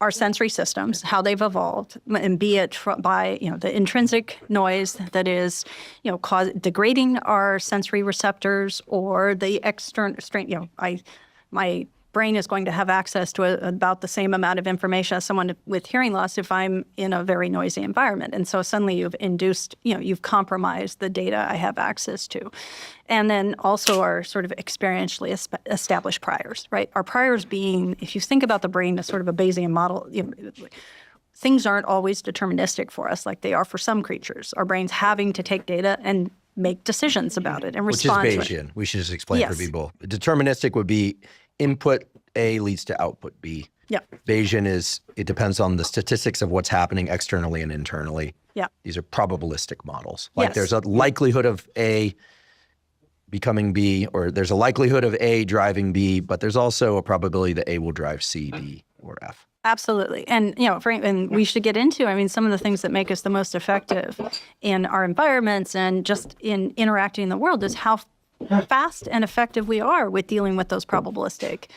our sensory systems, how they've evolved, and be it by the intrinsic noise that is degrading our sensory receptors, or the external strain. My brain is going to have access to about the same amount of information as someone with hearing loss if I'm in a very noisy environment. And so suddenly you've compromised the data I have access to. And then also our sort of experientially established priors, right? Our priors being, if you think about the brain as sort of a Bayesian model, things aren't always deterministic for us like they are for some creatures. Our brain's having to take data and make decisions about it and respond to it. Which is Bayesian. We should just explain for people. Deterministic would be input A leads to output B. Yeah. Bayesian it depends on the statistics of what's happening externally and internally. Yeah. These are probabilistic models. Like there's a likelihood of A becoming B, or there's a likelihood of A driving B, but there's also a probability that A will drive C, D, or F. Absolutely. And, and we should get into, some of the things that make us the most effective in our environments and just in interacting in the world is how fast and effective we are with dealing with those probabilistic,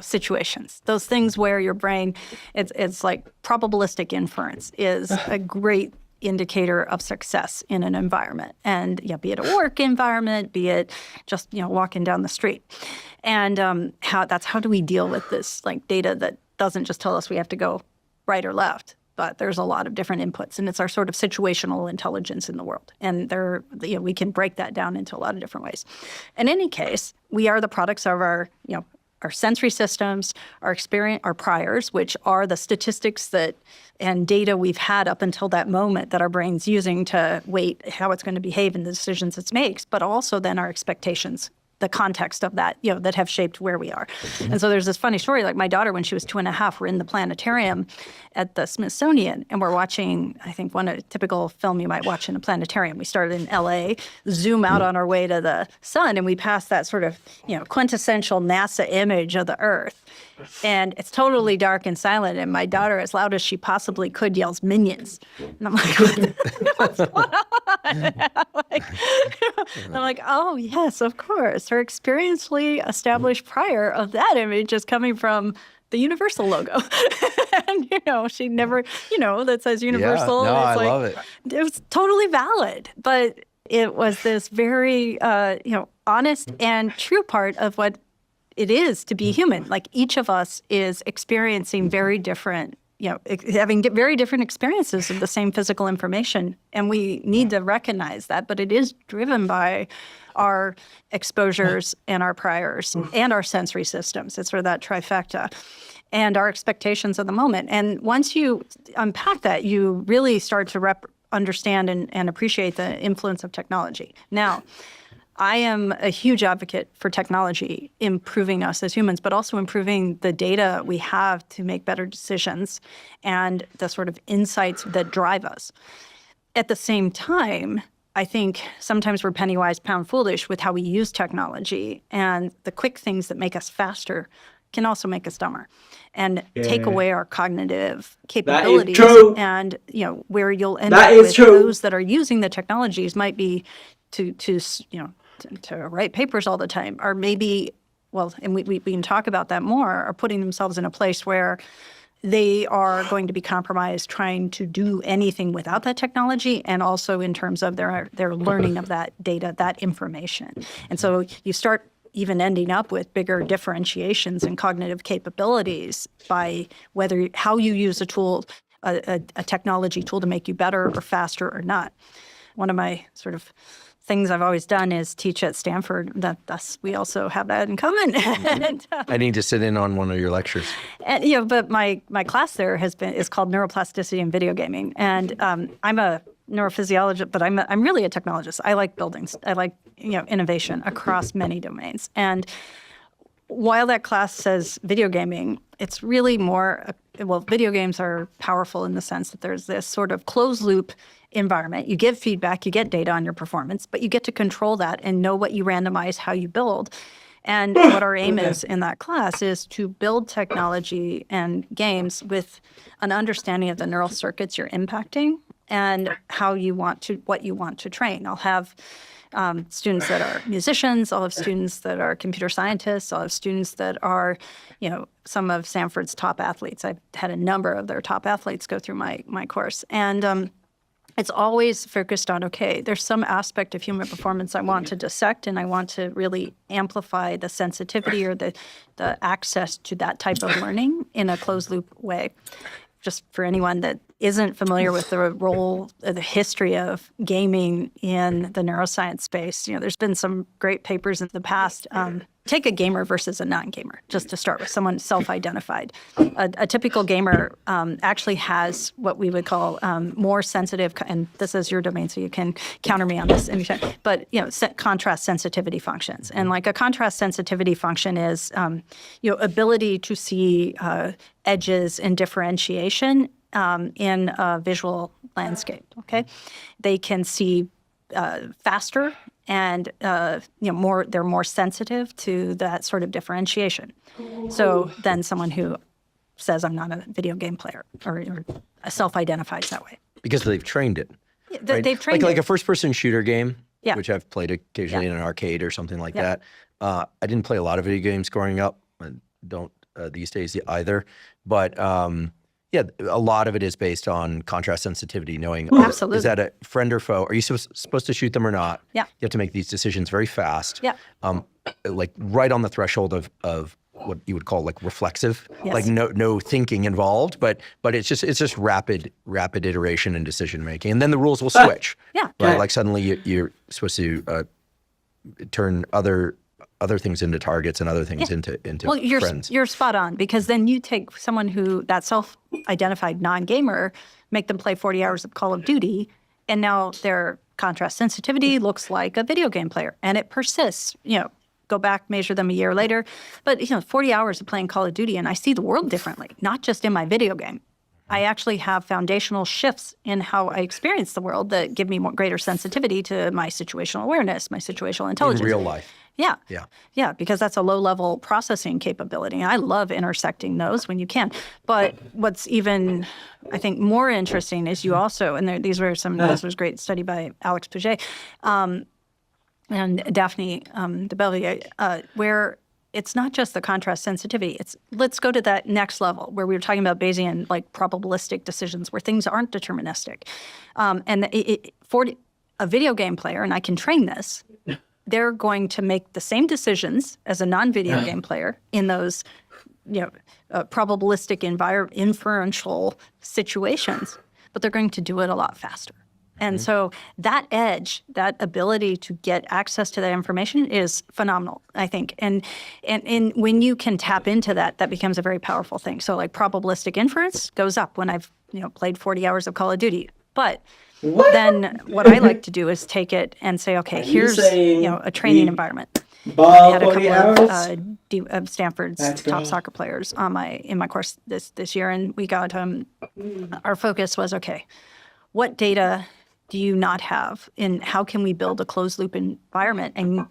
situations. Those things where your brain, it's like probabilistic inference is a great indicator of success in an environment. And be it a work environment, be it just, walking down the street. And how do we deal with this like data that doesn't just tell us we have to go right or left, but there's a lot of different inputs, and it's our sort of situational intelligence in the world. And we can break that down into a lot of different ways. In any case, we are the products of our sensory systems, our experience, our priors, which are the statistics and data we've had up until that moment that our brain's using to weight how it's going to behave in the decisions it makes, but also then our expectations, the context of that, that have shaped where we are. And so there's this funny story, like my daughter, when she was 2.5, we're in the planetarium at the Smithsonian, and we're watching, I think, a typical film you might watch in a planetarium. We started in LA, zoom out on our way to the sun, and we pass that sort of, quintessential NASA image of the Earth. And it's totally dark and silent, and my daughter, as loud as she possibly could, yells, "Minions." And I'm like, what's going on? I'm like, oh, yes, of course. Her experientially established prior of that image is coming from the Universal logo. And, she never, that says Universal. Yeah, no, it's I like, love it. It was totally valid. But it was this very, honest and true part of what it is to be human. Like each of us is experiencing very different having very different experiences of the same physical information. And we need to recognize that, but it is driven by our exposures and our priors and our sensory systems. It's sort of that trifecta and our expectations of the moment. And once you unpack that, you really start to understand and appreciate the influence of technology. Now, I am a huge advocate for technology improving us as humans, but also improving the data we have to make better decisions and the sort of insights that drive us. At the same time, I think sometimes we're penny wise, pound foolish with how we use technology, and the quick things that make us faster can also make us dumber and take away our cognitive capabilities. And where you'll end up with those that are using the technologies might be to write papers all the time, or maybe, and we can talk about that more, are putting themselves in a place where they are going to be compromised trying to do anything without that technology, and also in terms of their learning of that data, that information. And so you start even ending up with bigger differentiations in cognitive capabilities by how you use a tool, a technology tool, to make you better or faster or not. One of my sort of things I've always done is teach at Stanford. Thus, we also have that in common. I need to sit in on one of your lectures. And, but my class there is called Neuroplasticity in Video Gaming, and I'm a neurophysiologist, but I'm really a technologist. I like buildings. I like innovation across many domains. And while that class says video gaming, it's really more. Video games are powerful in the sense that there's this sort of closed loop environment. You give feedback, you get data on your performance, but you get to control that and know what you randomize, how you build. And what our aim is in that class is to build technology and games with an understanding of the neural circuits you're impacting and what you want to train. I'll have students that are musicians. I'll have students that are computer scientists. I'll have students that are, some of Stanford's top athletes. I've had a number of their top athletes go through my course. And it's always focused on, okay, there's some aspect of human performance I want to dissect, and I want to really amplify the sensitivity or the access to that type of learning in a closed loop way. Just for anyone that isn't familiar with the role, the history of gaming in the neuroscience space, there's been some great papers in the past. Take a gamer versus a non-gamer, just to start with, someone self-identified. A typical gamer actually has what we would call more sensitive, and this is your domain, so you can counter me on this anytime, but contrast sensitivity functions. And like a contrast sensitivity function is ability to see edges and differentiation in a visual landscape, okay? They can see faster, and they're more sensitive to that sort of differentiation. So then someone who says, I'm not a video game player, or self-identifies that way. Because they've trained it. Yeah, right? They've trained like it. a first-person shooter game, Yeah. which I've played occasionally in an arcade or something like Yeah. that. I didn't play a lot of video games growing up. I don't these days either. But a lot of it is based on contrast sensitivity, knowing, Absolutely. is that a friend or foe? Are you supposed to shoot them or not? Yeah. You have to make these decisions very fast. Yeah. Like right on the threshold of what you would call like reflexive, Yes. like no thinking involved, but it's just rapid iteration and decision making, and then the rules will switch. Yeah. Right. Like suddenly you're supposed to turn other things into targets and other things into friends. You're spot on, because then you take someone that self-identified non-gamer, make them play 40 hours of Call of Duty, and now their contrast sensitivity looks like a video game player, and it persists. Go back, measure them a year later, but 40 hours of playing Call of Duty, and I see the world differently, not just in my video game. I actually have foundational shifts in how I experience the world that give me greater sensitivity to my situational awareness, my situational intelligence. In real life. Yeah. Yeah. Yeah, because that's a low-level processing capability. And I love intersecting those when you can. But what's even, I think, more interesting is you also, and this was a great study by Alex Puget and Daphne DeBellier, where it's not just the contrast sensitivity. Let's go to that next level where we were talking about Bayesian, like probabilistic decisions where things aren't deterministic. And for a video game player, and I can train this, they're going to make the same decisions as a non-video game player in those probabilistic inferential situations, but they're going to do it a lot faster. And so that edge, that ability to get access to that information is phenomenal, I think. And when you can tap into that, that becomes a very powerful thing. So like probabilistic inference goes up when I've played 40 hours of Call of Duty. But then what I like to do is take it and say, okay, here's a training environment. I had a couple of Stanford's top soccer players in my course this year, and we got our focus was, okay, what data do you not have, and how can we build a closed loop environment and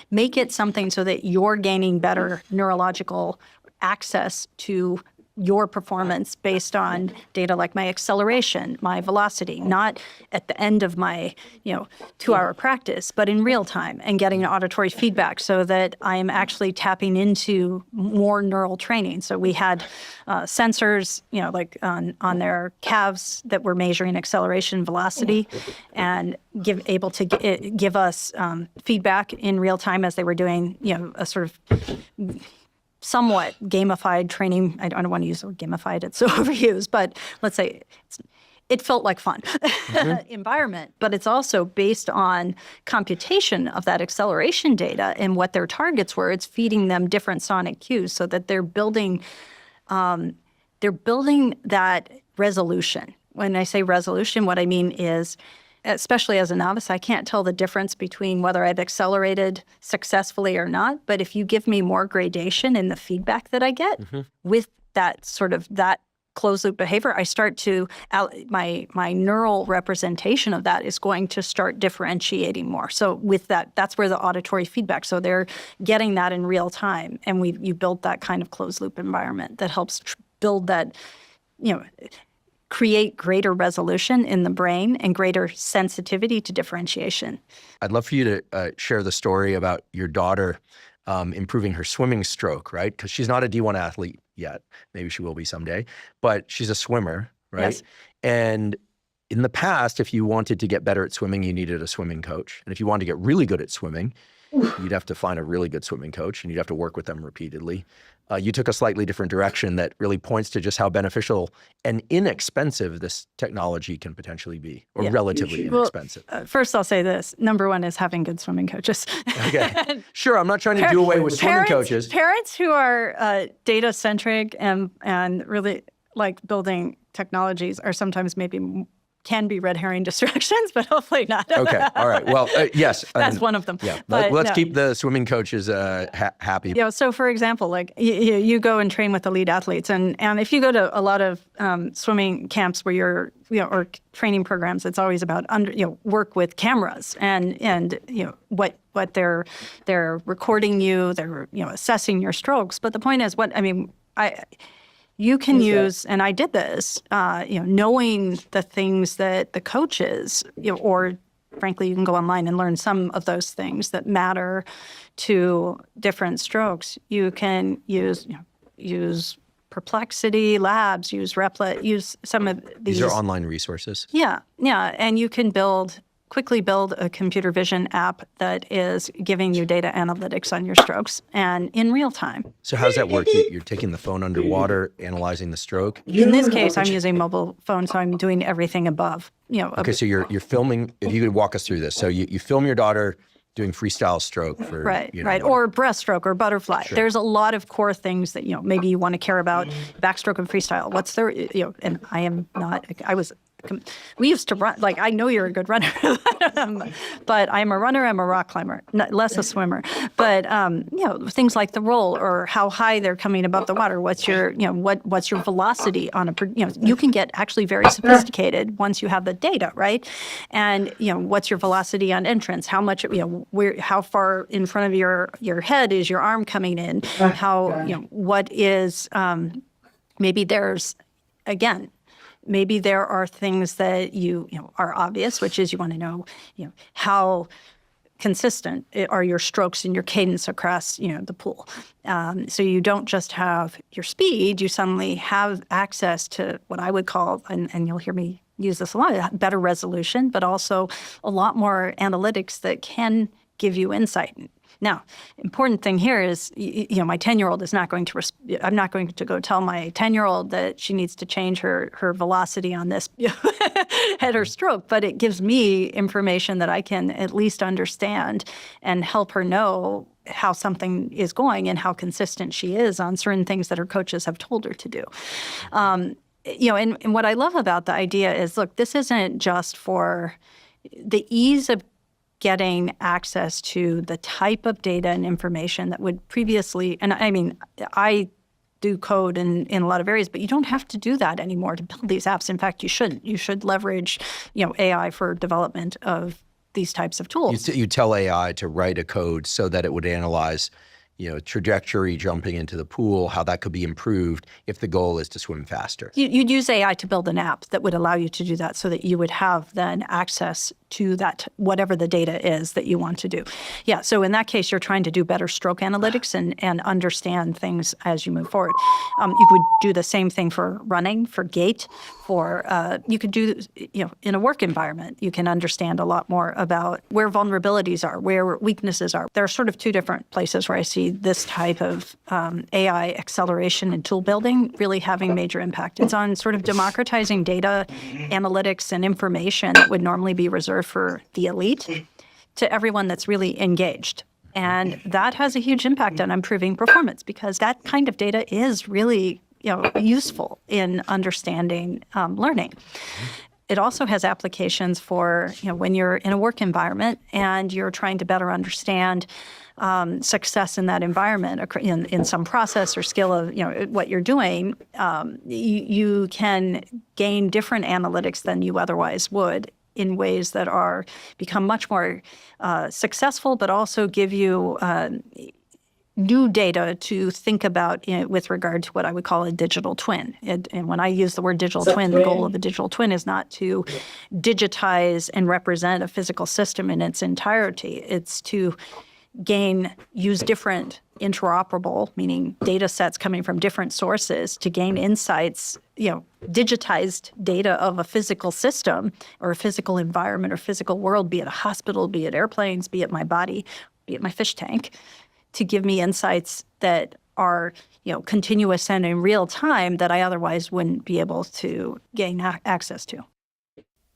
make it something so that you're gaining better neurological access to your performance based on data like my acceleration, my velocity, not at the end of my 2-hour practice, but in real time, and getting auditory feedback so that I am actually tapping into more neural training. So we had sensors, like on their calves that were measuring acceleration, velocity, and able to give us feedback in real time as they were doing a sort of somewhat gamified training. I don't want to use the word gamified, it's so overused, but let's say it felt like fun environment, but it's also based on computation of that acceleration data and what their targets were. It's feeding them different sonic cues so that they're building that resolution. When I say resolution, what I mean is, especially as a novice, I can't tell the difference between whether I've accelerated successfully or not. But if you give me more gradation in the feedback that I get with that that closed loop behavior, I start to, my neural representation of that is going to start differentiating more. So with that, that's where the auditory feedback, so they're getting that in real time. And you built that kind of closed loop environment that helps build that, create greater resolution in the brain and greater sensitivity to differentiation. I'd love for you to share the story about your daughter improving her swimming stroke, right? Because she's not a D1 athlete yet. Maybe she will be someday, but she's a swimmer, right? Yes. And in the past, if you wanted to get better at swimming, you needed a swimming coach. And if you wanted to get really good at swimming, you'd have to find a really good swimming coach, and you'd have to work with them repeatedly. You took a slightly different direction that really points to just how beneficial and inexpensive this technology can potentially be, or relatively inexpensive. First, I'll say this. Number one is having good swimming coaches. Okay. Sure, I'm not trying to do away with swimming coaches. Parents who are data-centric and really like building technologies are sometimes maybe can be red herring distractions, but hopefully not. Okay. All right. Well, yes. That's one of them. Yeah. But let's keep the swimming coaches happy. So for example, like you go and train with elite athletes, and if you go to a lot of swimming camps where you're, or training programs, it's always about work with cameras and what they're recording you, they're assessing your strokes. But the point is, you can use, and I did this, knowing the things that the coaches, or frankly, you can go online and learn some of those things that matter to different strokes. You can use Perplexity Labs, use Replit, use some of these. These are online resources. Yeah, and you can quickly build a computer vision app that is giving you data analytics on your strokes and in real time. So how does that work? You're taking the phone underwater, analyzing the stroke? In this case, I'm using mobile phone, so I'm doing everything above. Okay, so you're filming, if you could walk us through this. So you film your daughter doing freestyle stroke for right, or breaststroke or butterfly. Sure. There's a lot of core things that maybe you want to care about. Backstroke and freestyle. What's there? And I am not. We used to run. Like, I know you're a good runner, but I'm a runner. I'm a rock climber, less a swimmer. But things like the roll or how high they're coming above the water. What's your what's your velocity on a? You can get actually very sophisticated once you have the data, right? And what's your velocity on entrance? How much? How far in front of your head is your arm coming in? How what is? Maybe there's again. Maybe there are things that are obvious, which is you want to know, how consistent are your strokes and your cadence across, the pool. So you don't just have your speed; you suddenly have access to what I would call, and you'll hear me use this a lot, better resolution, but also a lot more analytics that can give you insight. Now, important thing here is, my 10-year-old is not going to, I'm not going to go tell my 10-year-old that she needs to change her velocity on this head or stroke, but it gives me information that I can at least understand and help her know how something is going and how consistent she is on certain things that her coaches have told her to do. And what I love about the idea is, look, this isn't just for the ease of getting access to the type of data and information that would previously, and I mean, I do code in a lot of areas, but you don't have to do that anymore to build these apps. In fact, you shouldn't. You should leverage, AI for development of these types of tools. You tell AI to write a code so that it would analyze, trajectory jumping into the pool, how that could be improved if the goal is to swim faster. You'd use AI to build an app that would allow you to do that so that you would have then access to that, whatever the data is that you want to do. Yeah, so in that case, you're trying to do better stroke analytics and understand things as you move forward. You could do the same thing for running, for gait, you could do, in a work environment, you can understand a lot more about where vulnerabilities are, where weaknesses are. There are sort of two different places where I see this type of AI acceleration and tool building really having major impact. It's on sort of democratizing data, analytics, and information that would normally be reserved for the elite to everyone that's really engaged. And that has a huge impact on improving performance because that kind of data is really useful in understanding learning. It also has applications for when you're in a work environment and you're trying to better understand success in that environment in some process or skill of what you're doing. You can gain different analytics than you otherwise would in ways that become much more successful, but also give you new data to think about with regard to what I would call a digital twin. And when I use the word digital twin, the goal of a digital twin is not to digitize and represent a physical system in its entirety. It's to use different interoperable, meaning data sets coming from different sources to gain insights, digitized data of a physical system or a physical environment or physical world, be it a hospital, be it airplanes, be it my body, be it my fish tank, to give me insights that are, continuous and in real time that I otherwise wouldn't be able to gain access to.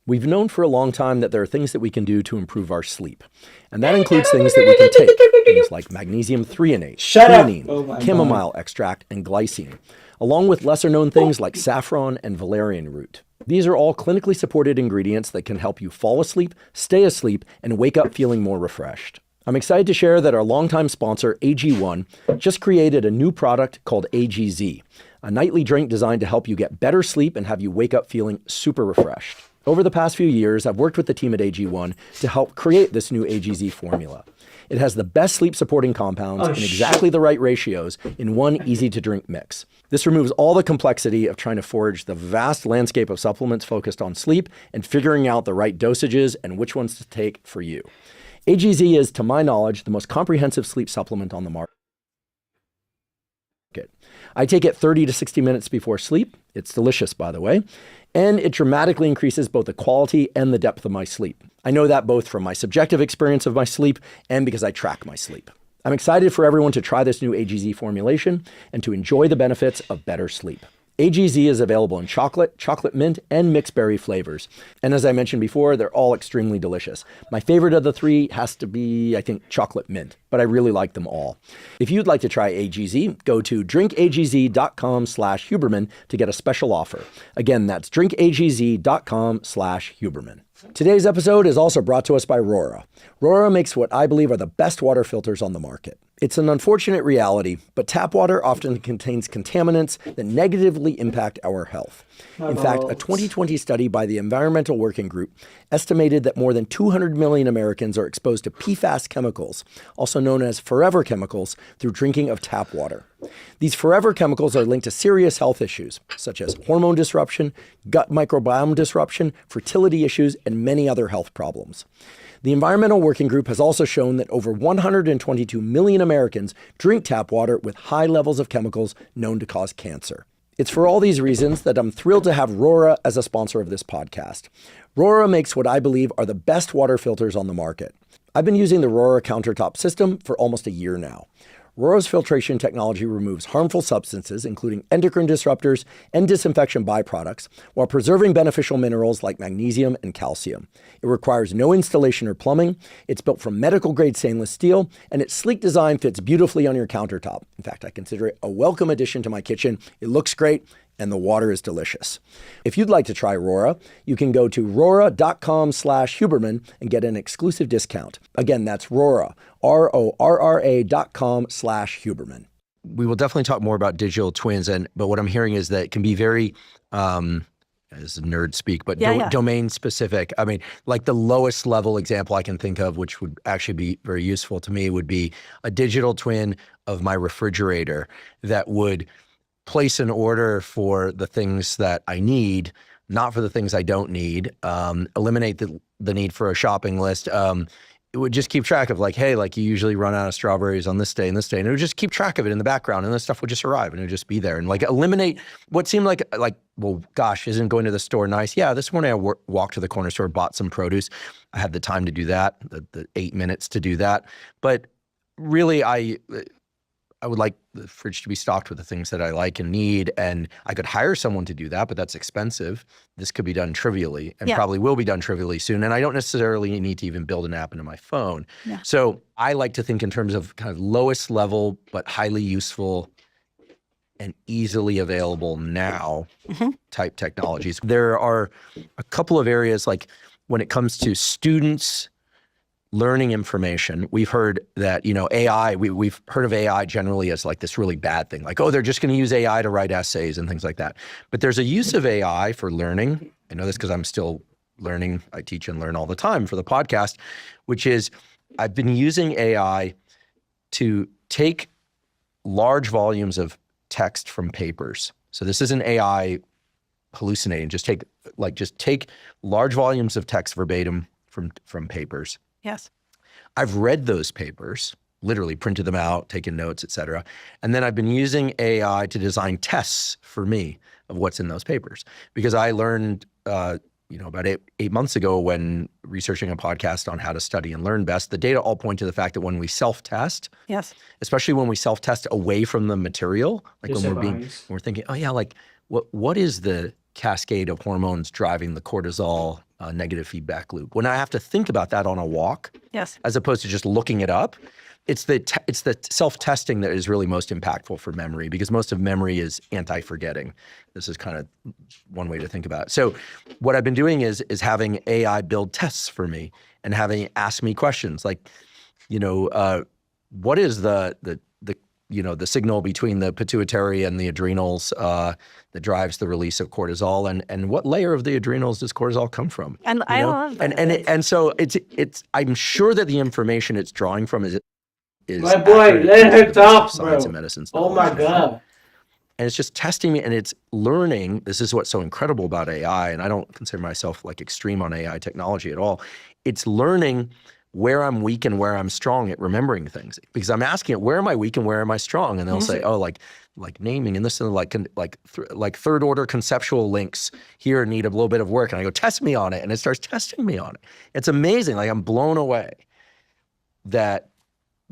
We've known for a long time that there are things that we can do to improve our sleep. And that includes things that we can take, things like magnesium threonate, theanine, chamomile extract, and glycine, along with lesser-known things like saffron and valerian root. These are all clinically supported ingredients that can help you fall asleep, stay asleep, and wake up feeling more refreshed. I'm excited to share that our longtime sponsor, AG1, just created a new product called AGZ, a nightly drink designed to help you get better sleep and have you wake up feeling super refreshed. Over the past few years, I've worked with the team at AG1 to help create this new AGZ formula. It has the best sleep-supporting compounds in exactly the right ratios in one easy-to-drink mix. This removes all the complexity of trying to forage the vast landscape of supplements focused on sleep and figuring out the right dosages and which ones to take for you. AGZ is, to my knowledge, the most comprehensive sleep supplement on the market. I take it 30 to 60 minutes before sleep. It's delicious, by the way. And it dramatically increases both the quality and the depth of my sleep. I know that both from my subjective experience of my sleep and because I track my sleep. I'm excited for everyone to try this new AGZ formulation and to enjoy the benefits of better sleep. AGZ is available in chocolate, chocolate mint, and mixed berry flavors. And as I mentioned before, they're all extremely delicious. My favorite of the three has to be, I think, chocolate mint, but I really like them all. If you'd like to try AGZ, go to drinkagz.com/Huberman to get a special offer. Again, that's drinkagz.com/Huberman. Today's episode is also brought to us by Rora. Rora makes what I believe are the best water filters on the market. It's an unfortunate reality, but tap water often contains contaminants that negatively impact our health. In fact, a 2020 study by the Environmental Working Group estimated that more than 200 million Americans are exposed to PFAS chemicals, also known as forever chemicals, through drinking of tap water. These forever chemicals are linked to serious health issues, such as hormone disruption, gut microbiome disruption, fertility issues, and many other health problems. The Environmental Working Group has also shown that over 122 million Americans drink tap water with high levels of chemicals known to cause cancer. It's for all these reasons that I'm thrilled to have Rora as a sponsor of this podcast. Rora makes what I believe are the best water filters on the market. I've been using the Rora countertop system for almost a year now. Rora's filtration technology removes harmful substances, including endocrine disruptors and disinfection byproducts, while preserving beneficial minerals like magnesium and calcium. It requires no installation or plumbing. It's built from medical-grade stainless steel, and its sleek design fits beautifully on your countertop. In fact, I consider it a welcome addition to my kitchen. It looks great, and the water is delicious. If you'd like to try Rora, you can go to rora.com/Huberman and get an exclusive discount. Again, that's Rora, RORA.com/Huberman. We will definitely talk more about digital twins, but what I'm hearing is that it can be very, as nerd speak, but domain specific. I mean, like the lowest level example I can think of, which would actually be very useful to me, would be a digital twin of my refrigerator that would place an order for the things that I need, not for the things I don't need, eliminate the need for a shopping list. It would just keep track of like, hey, like you usually run out of strawberries on this day and this day, and it would just keep track of it in the background, and this stuff would just arrive and it would just be there, and like eliminate what seemed like, well, gosh, isn't going to the store nice? Yeah, this morning I walked to the corner store, bought some produce. I had the time to do that, the 8 minutes to do that, but really I would like the fridge to be stocked with the things that I like and need, and I could hire someone to do that, but that's expensive. This could be done trivially, and probably will be done trivially soon, and I don't necessarily need to even build an app into my phone. Yeah. So I like to think in terms of kind of lowest level, but highly useful and easily available now type technologies. There are a couple of areas, like when it comes to students learning information, we've heard that, AI, we've heard of AI generally as like this really bad thing. Like, oh, they're just going to use AI to write essays and things like that. But there's a use of AI for learning. I know this because I'm still learning. I teach and learn all the time for the podcast, which is I've been using AI to take large volumes of text from papers. So this isn't AI hallucinating. Just take large volumes of text verbatim from papers. Yes. I've read those papers, literally printed them out, taken notes, et cetera. And then I've been using AI to design tests for me of what's in those papers. Because I learned, about eight months ago when researching a podcast on how to study and learn best, the data all point to the fact that when we self-test, especially when we self-test away from the material, like when we're thinking, oh yeah, like what is the cascade of hormones driving the cortisol negative feedback loop? When I have to think about that on a walk, as opposed to just looking it up, it's the self-testing that is really most impactful for memory, because most of memory is anti-forgetting. This is kind of one way to think about it. So what I've been doing is having AI build tests for me and having it ask me questions like, what is the signal between the pituitary and the adrenals that drives the release of cortisol, and what layer of the adrenals does cortisol come from? And I love that. And so it's I'm sure that the information it's drawing from is my boy, let him talk, science bro. and medicine stuff. Oh my God. And it's just testing me, and it's learning. This is what's so incredible about AI, and I don't consider myself like extreme on AI technology at all. It's learning where I'm weak and where I'm strong at remembering things, because I'm asking it, where am I weak and where am I strong? And they'll say, oh, like naming and this and like third order conceptual links here need a little bit of work. And I go, test me on it. And it starts testing me on it. It's amazing. Like I'm blown away that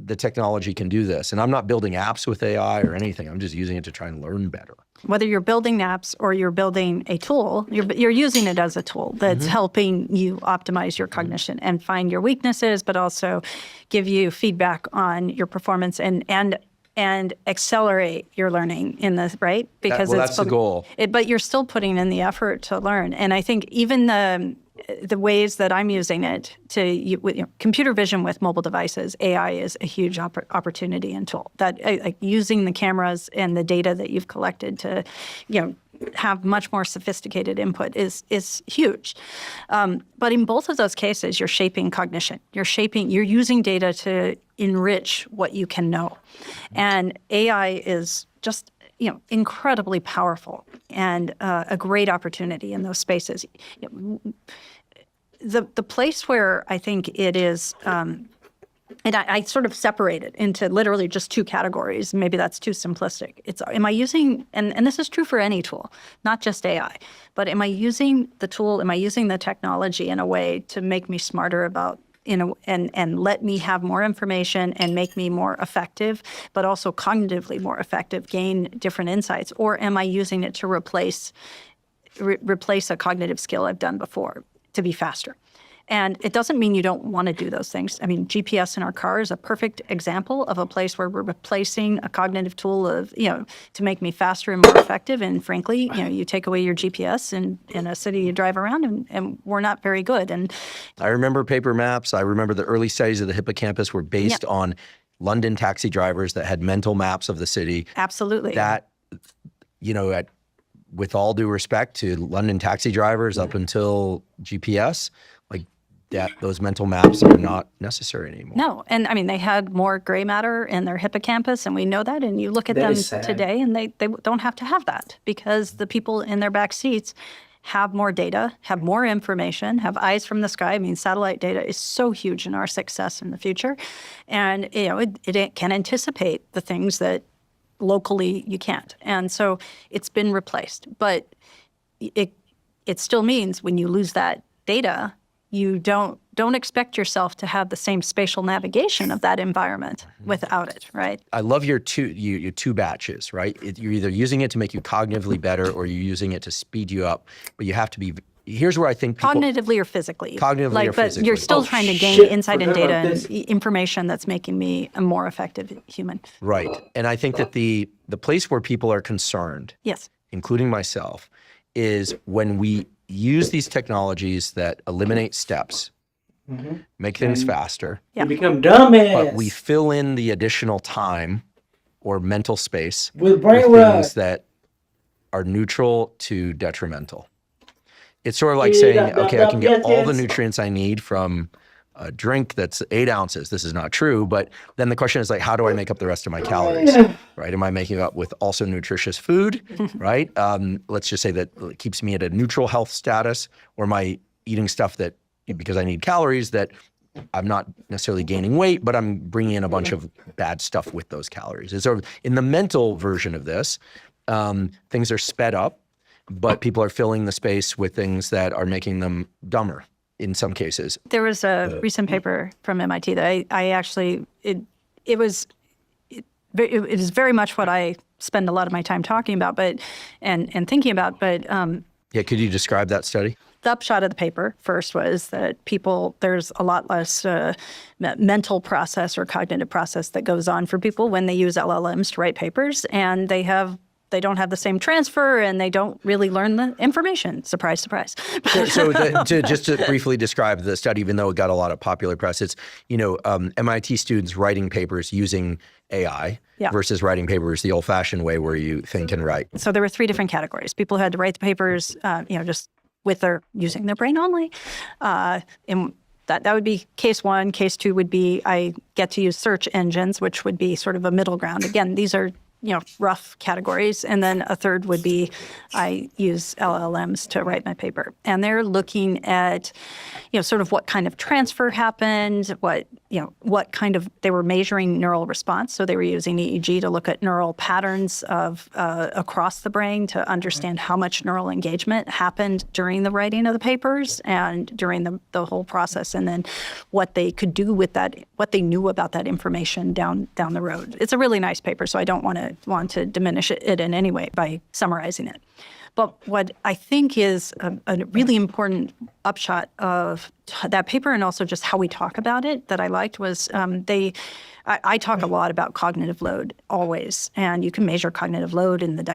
the technology can do this. And I'm not building apps with AI or anything. I'm just using it to try and learn better. Whether you're building apps or you're building a tool, you're using it as a tool that's helping you optimize your cognition and find your weaknesses, but also give you feedback on your performance and accelerate your learning in this, right? Because that's the goal. But you're still putting in the effort to learn. And I think even the ways that I'm using it computer vision with mobile devices, AI is a huge opportunity and tool. That like using the cameras and the data that you've collected to, have much more sophisticated input is huge. But in both of those cases, you're shaping cognition. You're using data to enrich what you can know, and AI is just incredibly powerful and a great opportunity in those spaces. The place where I think it is, and I sort of separate it into literally just two categories. Maybe that's too simplistic. Am I using, and this is true for any tool, not just AI, but am I using the tool, am I using the technology in a way to make me smarter about and let me have more information and make me more effective, but also cognitively more effective, gain different insights? Or am I using it to replace a cognitive skill I've done before to be faster? And it doesn't mean you don't want to do those things. I mean, GPS in our car is a perfect example of a place where we're replacing a cognitive tool to make me faster and more effective. And frankly, you take away your GPS in a city you drive around and we're not very good. And I remember paper maps. I remember the early studies of the hippocampus were based on London taxi drivers that had mental maps of the city. Absolutely. That, with all due respect to London taxi drivers up until GPS, those mental maps are not necessary anymore. No, and I mean, they had more gray matter in their hippocampus, and we know that. And you look at them today, and they don't have to have that because the people in their back seats have more data, have more information, have eyes from the sky. I mean, satellite data is so huge in our success in the future, and it can anticipate the things that locally you can't. And so it's been replaced, but it still means when you lose that data, you don't expect yourself to have the same spatial navigation of that environment without it, right? I love your two batches, right? You're either using it to make you cognitively better or you're using it to speed you up, but you have to be. Here's where I think people, cognitively or physically. Cognitively or physically. But you're still trying to gain insight and data and information that's making me a more effective human. Right. And I think that the place where people are concerned, yes, including myself, is when we use these technologies that eliminate steps, make things faster. You become dumbass. But we fill in the additional time or mental space with brain things that are neutral to detrimental. It's sort of like saying, okay, I can get all the nutrients I need from a drink that's 8 ounces. This is not true, but then the question is how do I make up the rest of my calories, right? Am I making it up with also nutritious food, right? Let's just say that it keeps me at a neutral health status, or am I eating stuff that, because I need calories, that I'm not necessarily gaining weight, but I'm bringing in a bunch of bad stuff with those calories. It's sort of, in the mental version of this, things are sped up, but people are filling the space with things that are making them dumber. In some cases. There was a recent paper from MIT that I actually, it is very much what I spend a lot of my time talking about, and thinking about, but. Could you describe that study? The upshot of the paper first was that there's a lot less mental process or cognitive process that goes on for people when they use LLMs to write papers, and they don't have the same transfer, and they don't really learn the information. Surprise, surprise. Just to briefly describe the study, even though it got a lot of popular press, it's MIT students writing papers using AI versus writing papers the old-fashioned way where you think and write. So there were 3 different categories. People who had to write the papers, just using their brain only, and that would be case 1. Case 2 would be I get to use search engines, which would be sort of a middle ground. Again, these are rough categories. And then a third would be I use LLMs to write my paper. And they're looking at, sort of what kind of transfer happened, what kind of, they were measuring neural response. So they were using EEG to look at neural patterns of across the brain to understand how much neural engagement happened during the writing of the papers and during the whole process. And then what they could do with that, what they knew about that information down the road. It's a really nice paper, so I don't want to diminish it in any way by summarizing it. But what I think is a really important upshot of that paper, and also just how we talk about it, that I liked was I talk a lot about cognitive load always, and you can measure cognitive load in the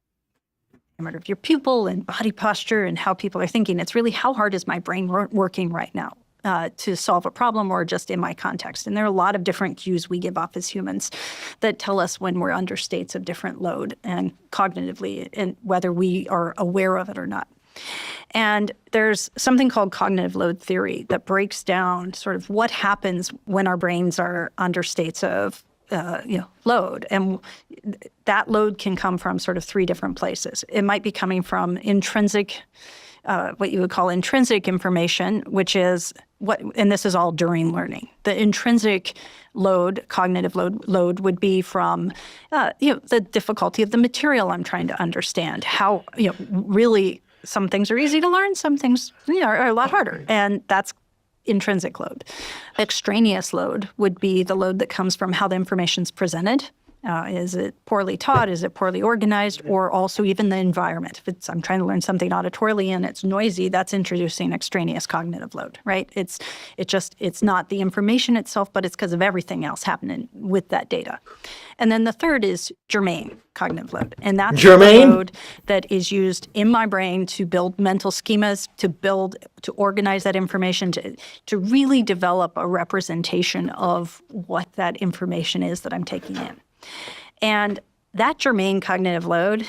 diameter of your pupil and body posture and how people are thinking. It's really how hard is my brain working right now to solve a problem or just in my context. And there are a lot of different cues we give off as humans that tell us when we're under states of different load and cognitively, and whether we are aware of it or not. And there's something called cognitive load theory that breaks down sort of what happens when our brains are under states of load. And that load can come from sort of 3 different places. It might be coming from intrinsic what you would call intrinsic information, which is and this is all during learning. The intrinsic load, cognitive load would be from, the difficulty of the material I'm trying to understand. How, really, some things are easy to learn, some things are a lot harder, and that's intrinsic load. Extraneous load would be the load that comes from how the information's presented. Is it poorly taught? Is it poorly organized? Or also even the environment. If I'm trying to learn something auditorily and it's noisy, that's introducing extraneous cognitive load, right? It's not the information itself, but it's because of everything else happening with that data. And then the third is germane cognitive load. And that's Germane? the load that is used in my brain to build mental schemas, to organize that information, to really develop a representation of what that information is that I'm taking in. And that germane cognitive load,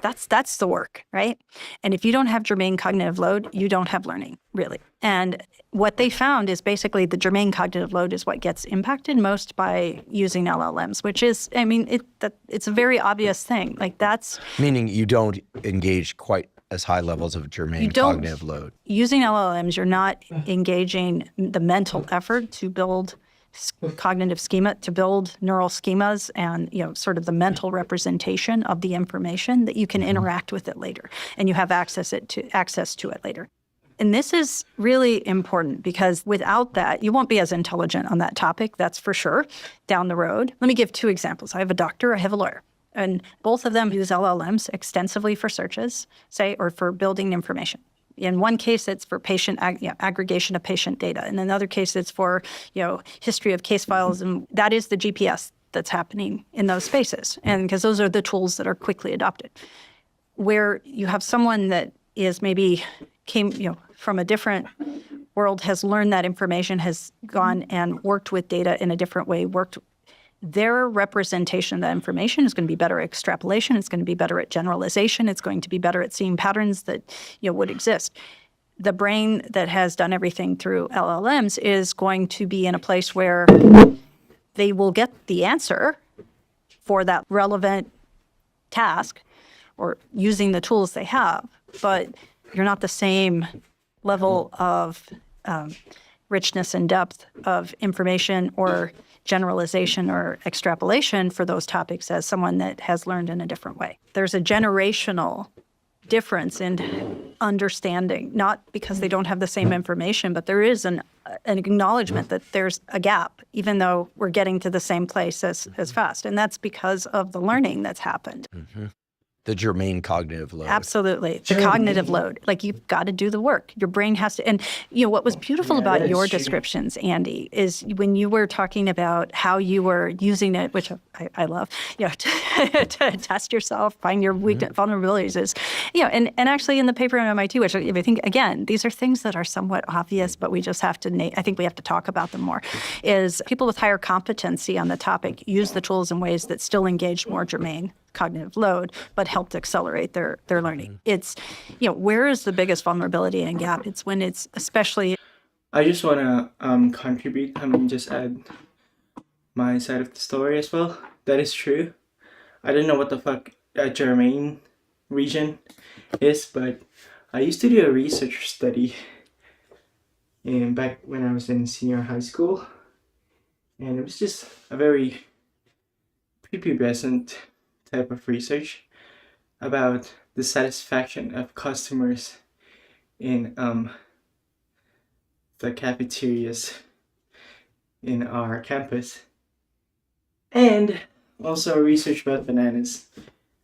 that's the work, right? And if you don't have germane cognitive load, you don't have learning, really. And what they found is basically the germane cognitive load is what gets impacted most by using LLMs, which is, I mean, it's a very obvious thing. Like that's Meaning you don't engage quite as high levels of germane cognitive load. using LLMs. You're not engaging the mental effort to build cognitive schema, to build neural schemas and, sort of the mental representation of the information that you can interact with it later, and you have access to it later. And this is really important because without that, you won't be as intelligent on that topic, that's for sure, down the road. Let me give two examples. I have a doctor, I have a lawyer. And both of them use LLMs extensively for searches, say, or for building information. In one case, it's for patient aggregation of patient data. In another case, it's for history of case files, and that is the GPS that's happening in those spaces. And because those are the tools that are quickly adopted. Where you have someone that is maybe came from a different world, has learned that information, has gone and worked with data in a different way, their representation of that information is going to be better at extrapolation. It's going to be better at generalization. It's going to be better at seeing patterns that would exist. The brain that has done everything through LLMs is going to be in a place where they will get the answer for that relevant task or using the tools they have, but you're not the same level of richness and depth of information or generalization or extrapolation for those topics as someone that has learned in a different way. There's a generational difference in understanding, not because they don't have the same information, but there is an acknowledgement that there's a gap, even though we're getting to the same place as fast. And that's because of the learning that's happened. Mm-hmm. The germane cognitive load. Absolutely. The cognitive load. Like, you've got to do the work. Your brain has to. And, what was beautiful about your descriptions, Andy, is when you were talking about how you were using it, which I love, to test yourself, find your weak vulnerabilities is, and actually in the paper at MIT, which I think, again, these are things that are somewhat obvious, but we just have to, I think we have to talk about them more, is people with higher competency on the topic use the tools in ways that still engage more germane cognitive load, but helped accelerate their learning. It's, where is the biggest vulnerability and gap? It's when it's especially. I just want to contribute, just add my side of the story as well. That is true. I didn't know what the fuck a germane region is, but I used to do a research study back when I was in senior high school, and it was just a very prepubescent type of research about the satisfaction of customers in the cafeterias in our campus, and also research about bananas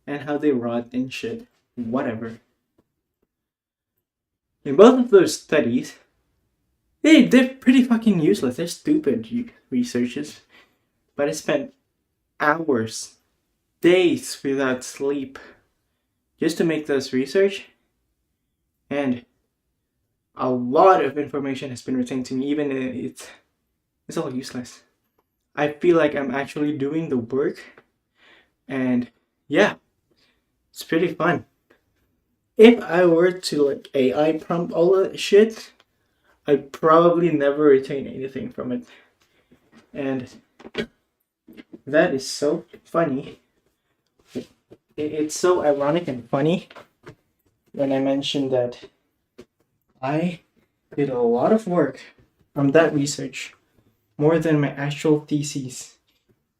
and how they rot and shit, whatever. In both of those studies, they're pretty fucking useless. They're stupid researches, but I spent hours, days without sleep just to make this research, and a lot of information has been retained to me, even if it's all useless. I feel like I'm actually doing the work, and yeah, it's pretty fun. If I were to AI prompt all that shit, I'd probably never retain anything from it, and that is so funny. It's so ironic and funny when I mentioned that I did a lot of work from that research, more than my actual thesis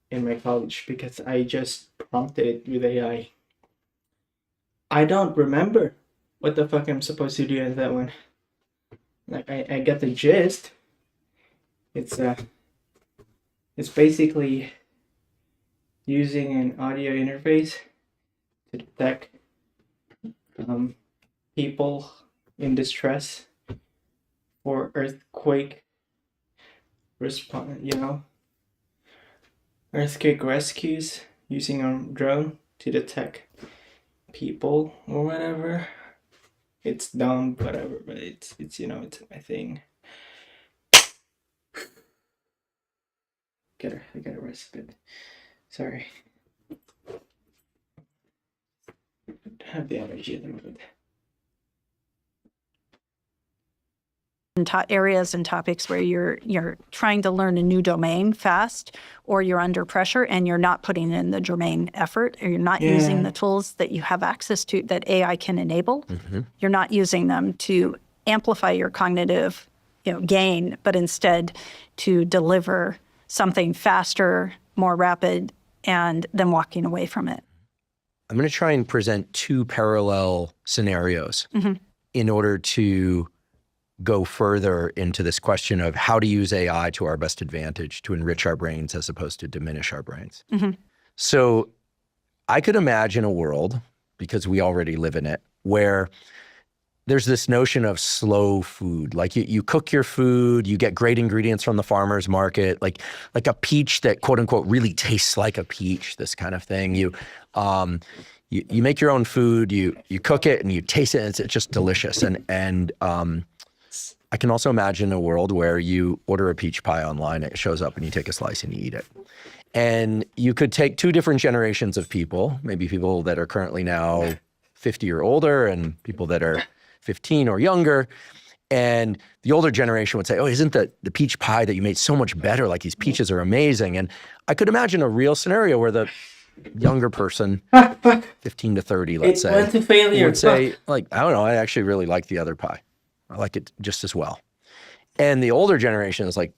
in my college, because I just prompted it with AI. I don't remember what the fuck I'm supposed to do in that one. I get the gist, it's basically using an audio interface to detect people in distress for earthquake earthquake rescues using a drone to detect people or whatever. It's dumb, whatever, but it's my thing. I gotta rest a bit. Sorry. Don't have the energy at the moment. Areas and topics where you're trying to learn a new domain fast, or you're under pressure and you're not putting in the germane effort, or you're not using the tools that you have access to that AI can enable. You're not using them to amplify your cognitive gain, but instead to deliver something faster, more rapid, and then walking away from it. I'm going to try and present two parallel scenarios in order to go further into this question of how to use AI to our best advantage to enrich our brains as opposed to diminish our brains. So I could imagine a world, because we already live in it, where there's this notion of slow food. Like you cook your food, you get great ingredients from the farmer's market, like a peach that quote unquote really tastes like a peach, this kind of thing. You make your own food, you cook it and you taste it, and it's just delicious. And I can also imagine a world where you order a peach pie online, it shows up and you take a slice and you eat it. And you could take two different generations of people, maybe people that are currently now 50 or older and people that are 15 or younger. And the older generation would say, oh, isn't the peach pie that you made so much better? Like, these peaches are amazing. And I could imagine a real scenario where the younger person, 15 to 30, let's say, went to failure. would say, like, I don't know, I actually really like the other pie. I like it just as well. And the older generation is like,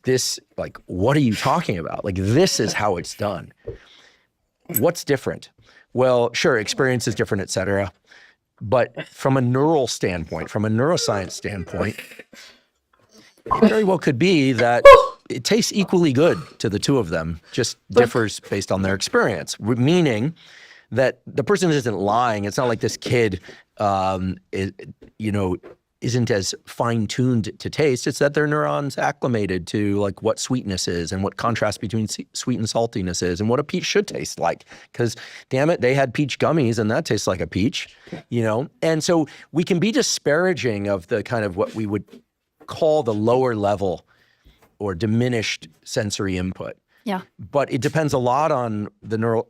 what are you talking about? Like, this is how it's done. What's different? Well, sure, experience is different, et cetera. But from a neural standpoint, from a neuroscience standpoint, it very well could be that it tastes equally good to the two of them, just differs based on their experience, meaning that the person isn't lying. It's not like this kid, isn't as fine-tuned to taste. It's that their neurons acclimated to like what sweetness is and what contrast between sweet and saltiness is and what a peach should taste like. Because damn it, they had peach gummies and that tastes like a peach, And so we can be disparaging of the kind of what we would call the lower level or diminished sensory input. Yeah. But it depends a lot on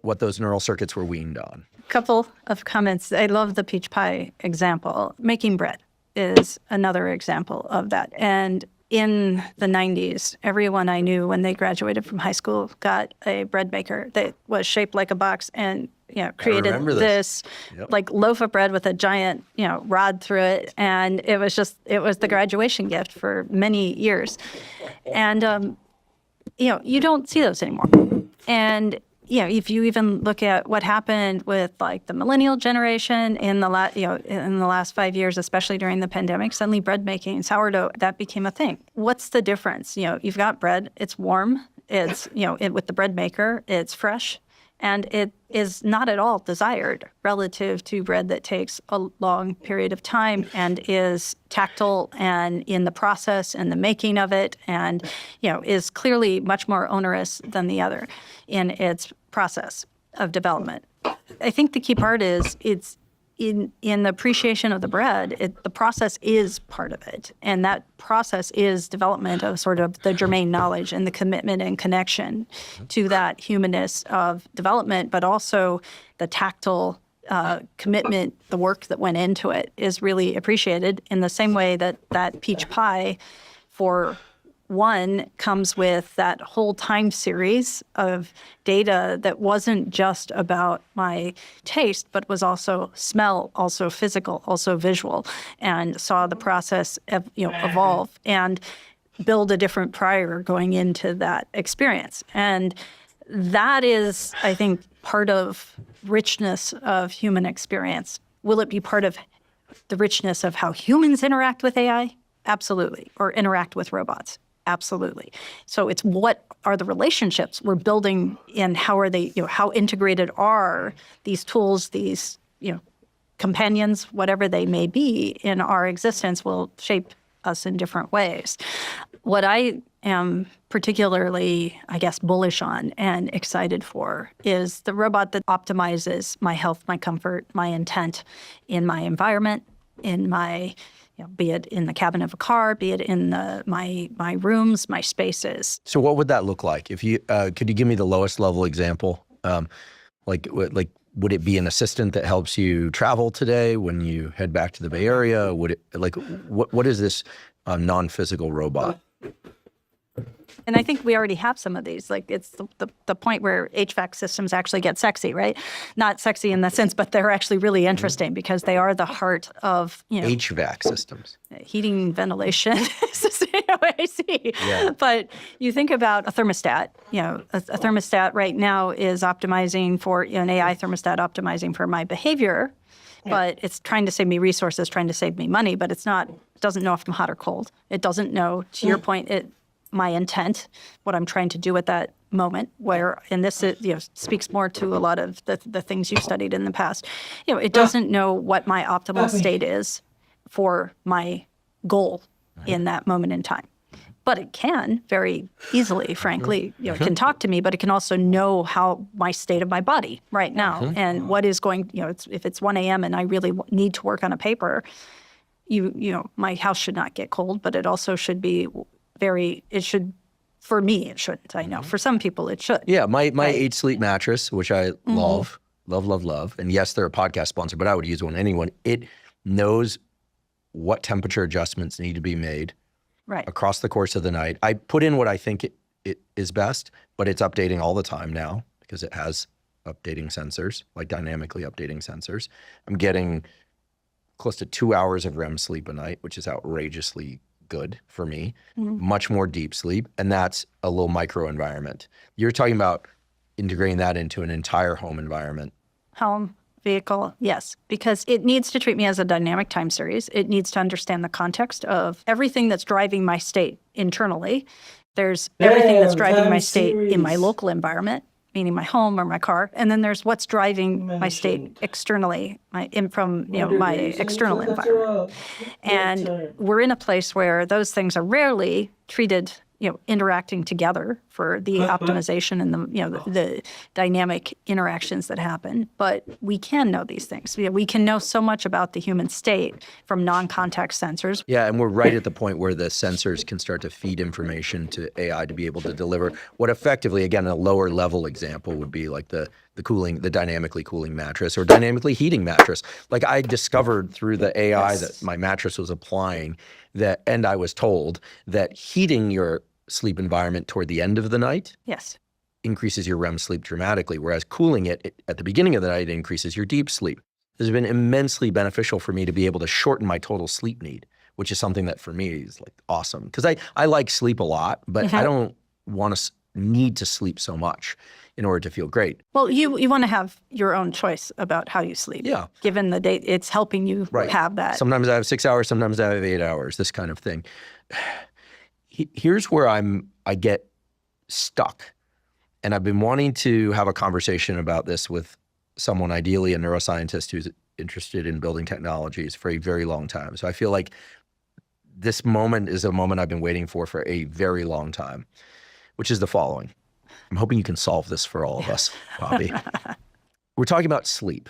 what those neural circuits were weaned on. Couple of comments. I love the peach pie example. Making bread is another example of that. And in the 90s, everyone I knew when they graduated from high school got a bread maker that was shaped like a box and created this like loaf of bread with a giant rod through it. And it was the graduation gift for many years. And you don't see those anymore. And if you even look at what happened with like the millennial generation in the last 5 years, especially during the pandemic, suddenly bread making, sourdough, that became a thing. What's the difference? You've got bread, it's warm, it's with the bread maker, it's fresh, and it is not at all desired relative to bread that takes a long period of time and is tactile and in the process and the making of it, and is clearly much more onerous than the other in its process of development. I think the key part is it's in the appreciation of the bread, the process is part of it. And that process is development of sort of the germane knowledge and the commitment and connection to that humanness of development, but also the tactile commitment, the work that went into it is really appreciated in the same way that peach pie, for one, comes with that whole time series of data that wasn't just about my taste, but was also smell, also physical, also visual, and saw the process evolve and build a different prior going into that experience. And that is, I think, part of richness of human experience. Will it be part of the richness of how humans interact with AI? Absolutely. Or interact with robots. Absolutely. So it's what are the relationships we're building and how are they, how integrated are these tools, these, companions, whatever they may be in our existence will shape us in different ways. What I am particularly, I guess, bullish on and excited for is the robot that optimizes my health, my comfort, my intent in my environment, in my, be it in the cabin of a car, be it in my rooms, my spaces. So what would that look like? If you could you give me the lowest level example? Like would it be an assistant that helps you travel today when you head back to the Bay Area? Would it what is this non-physical robot? And I think we already have some of these. Like it's the point where HVAC systems actually get sexy, right? Not sexy in that sense, but they're actually really interesting because they are the heart of, HVAC systems. Heating, ventilation, AC. Yeah. But you think about a thermostat. A thermostat right now is optimizing for an AI thermostat optimizing for my behavior, but it's trying to save me resources, trying to save me money. But it doesn't know if I'm hot or cold. It doesn't know, to your point, my intent, what I'm trying to do at that moment. And this speaks more to a lot of the things you studied in the past. It doesn't know what my optimal state is for my goal in that moment in time. But it can very easily, frankly, it can talk to me, but it can also know how my state of my body right now and what is going, if it's 1 a.m. and I really need to work on a paper, my house should not get cold, but it also should be for me, it shouldn't. I know. For some people, it should. Yeah, my 8 Sleep mattress, which I love, and yes, they're a podcast sponsor, but I would use one, anyone. It knows what temperature adjustments need to be made across the course of the night. I put in what I think it is best, but it's updating all the time now because it has updating sensors, like dynamically updating sensors. I'm getting close to 2 hours of REM sleep a night, which is outrageously good for me, much more deep sleep, and that's a little micro environment. You're talking about integrating that into an entire home environment. Home, vehicle, yes, because it needs to treat me as a dynamic time series. It needs to understand the context of everything that's driving my state internally. There's everything that's driving my state in my local environment, meaning my home or my car, and then there's what's driving my state externally, from my external environment. And we're in a place where those things are rarely treated, interacting together for the optimization and the dynamic interactions that happen. But we can know these things. We can know so much about the human state from non-contact sensors. Yeah, and we're right at the point where the sensors can start to feed information to AI to be able to deliver what effectively, again, a lower level example would be like the dynamically cooling mattress or dynamically heating mattress. Like I discovered through the AI that my mattress was applying that, and I was told that heating your sleep environment toward the end of the night increases your REM sleep dramatically, whereas cooling it at the beginning of the night increases your deep sleep. This has been immensely beneficial for me to be able to shorten my total sleep need, which is something that for me is like awesome. Because I like sleep a lot, but I don't want to need to sleep so much in order to feel great. Well, you want to have your own choice about how you sleep. Yeah. Given the date, it's helping you have that. Sometimes I have 6 hours, sometimes I have 8 hours, this kind of thing. Here's where I get stuck. And I've been wanting to have a conversation about this with someone, ideally a neuroscientist who's interested in building technologies for a very long time. So I feel like this moment is a moment I've been waiting for a very long time, which is the following. I'm hoping you can solve this for all of us, Poppy. We're talking about sleep,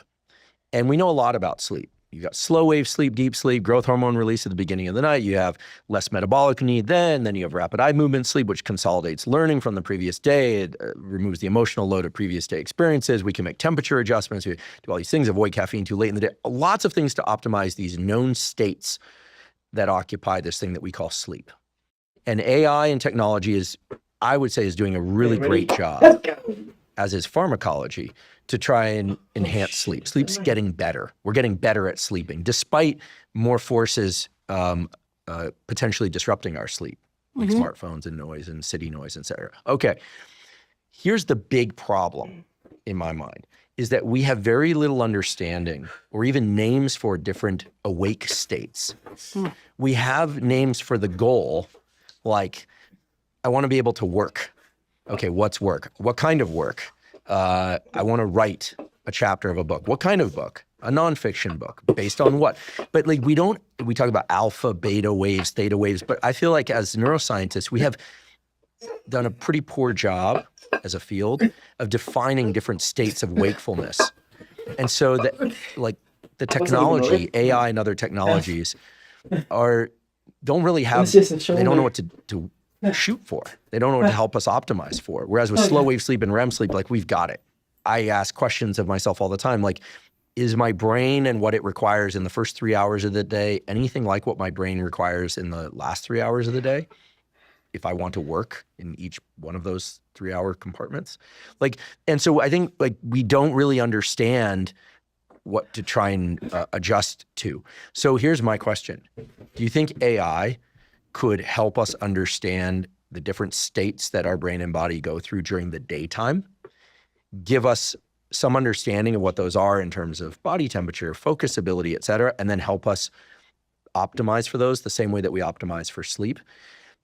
and we know a lot about sleep. You got slow wave sleep, deep sleep, growth hormone release at the beginning of the night. You have less metabolic need then you have rapid eye movement sleep, which consolidates learning from the previous day. It removes the emotional load of previous day experiences. We can make temperature adjustments. We do all these things, avoid caffeine too late in the day. Lots of things to optimize these known states that occupy this thing that we call sleep. And AI and technology is, I would say, is doing a really great job, as is pharmacology, to try and enhance sleep. Sleep's getting better. We're getting better at sleeping, despite more forces potentially disrupting our sleep, like smartphones and noise and city noise, et cetera. Okay, here's the big problem in my mind, is that we have very little understanding or even names for different awake states. We have names for the goal, like I want to be able to work. Okay, what's work? What kind of work? I want to write a chapter of a book. What kind of book? A nonfiction book. Based on what? But like we talk about alpha, beta waves, theta waves, but I feel like as neuroscientists, we have done a pretty poor job as a field of defining different states of wakefulness. And so that like the technology, AI and other technologies don't really have, they don't know what to shoot for. They don't know what to help us optimize for. Whereas with slow wave sleep and REM sleep, like we've got it. I ask questions of myself all the time, like, is my brain and what it requires in the first 3 hours of the day anything like what my brain requires in the last 3 hours of the day? If I want to work in each one of those 3-hour compartments. Like, and so I think like we don't really understand what to try and adjust to. So here's my question. Do you think AI could help us understand the different states that our brain and body go through during the daytime? Give us some understanding of what those are in terms of body temperature, focus ability, et cetera, and then help us optimize for those the same way that we optimize for sleep.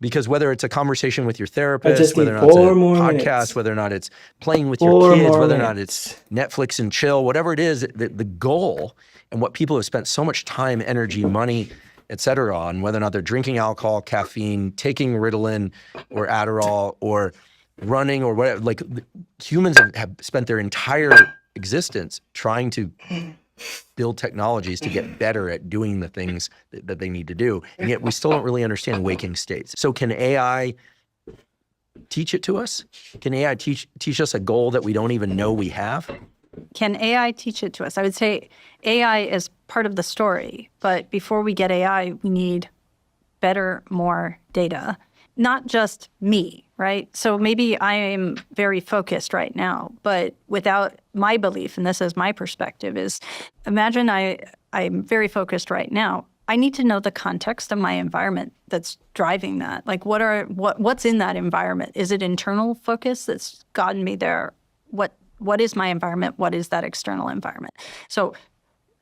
Because whether it's a conversation with your therapist, whether or not it's a podcast, whether or not it's playing with your kids, whether or not it's Netflix and chill, whatever it is, the goal and what people have spent so much time, energy, money, et cetera, on, whether or not they're drinking alcohol, caffeine, taking Ritalin or Adderall or running or whatever, like humans have spent their entire existence trying to build technologies to get better at doing the things that they need to do. And yet we still don't really understand waking states. So can AI teach it to us? Can AI teach us a goal that we don't even know we have? Can AI teach it to us? I would say AI is part of the story, but before we get AI, we need better, more data. Not just me, right? So maybe I am very focused right now, but without my belief, and this is my perspective, is imagine I'm very focused right now. I need to know the context of my environment that's driving that. Like what's in that environment? Is it internal focus that's gotten me there? What is my environment? What is that external environment? So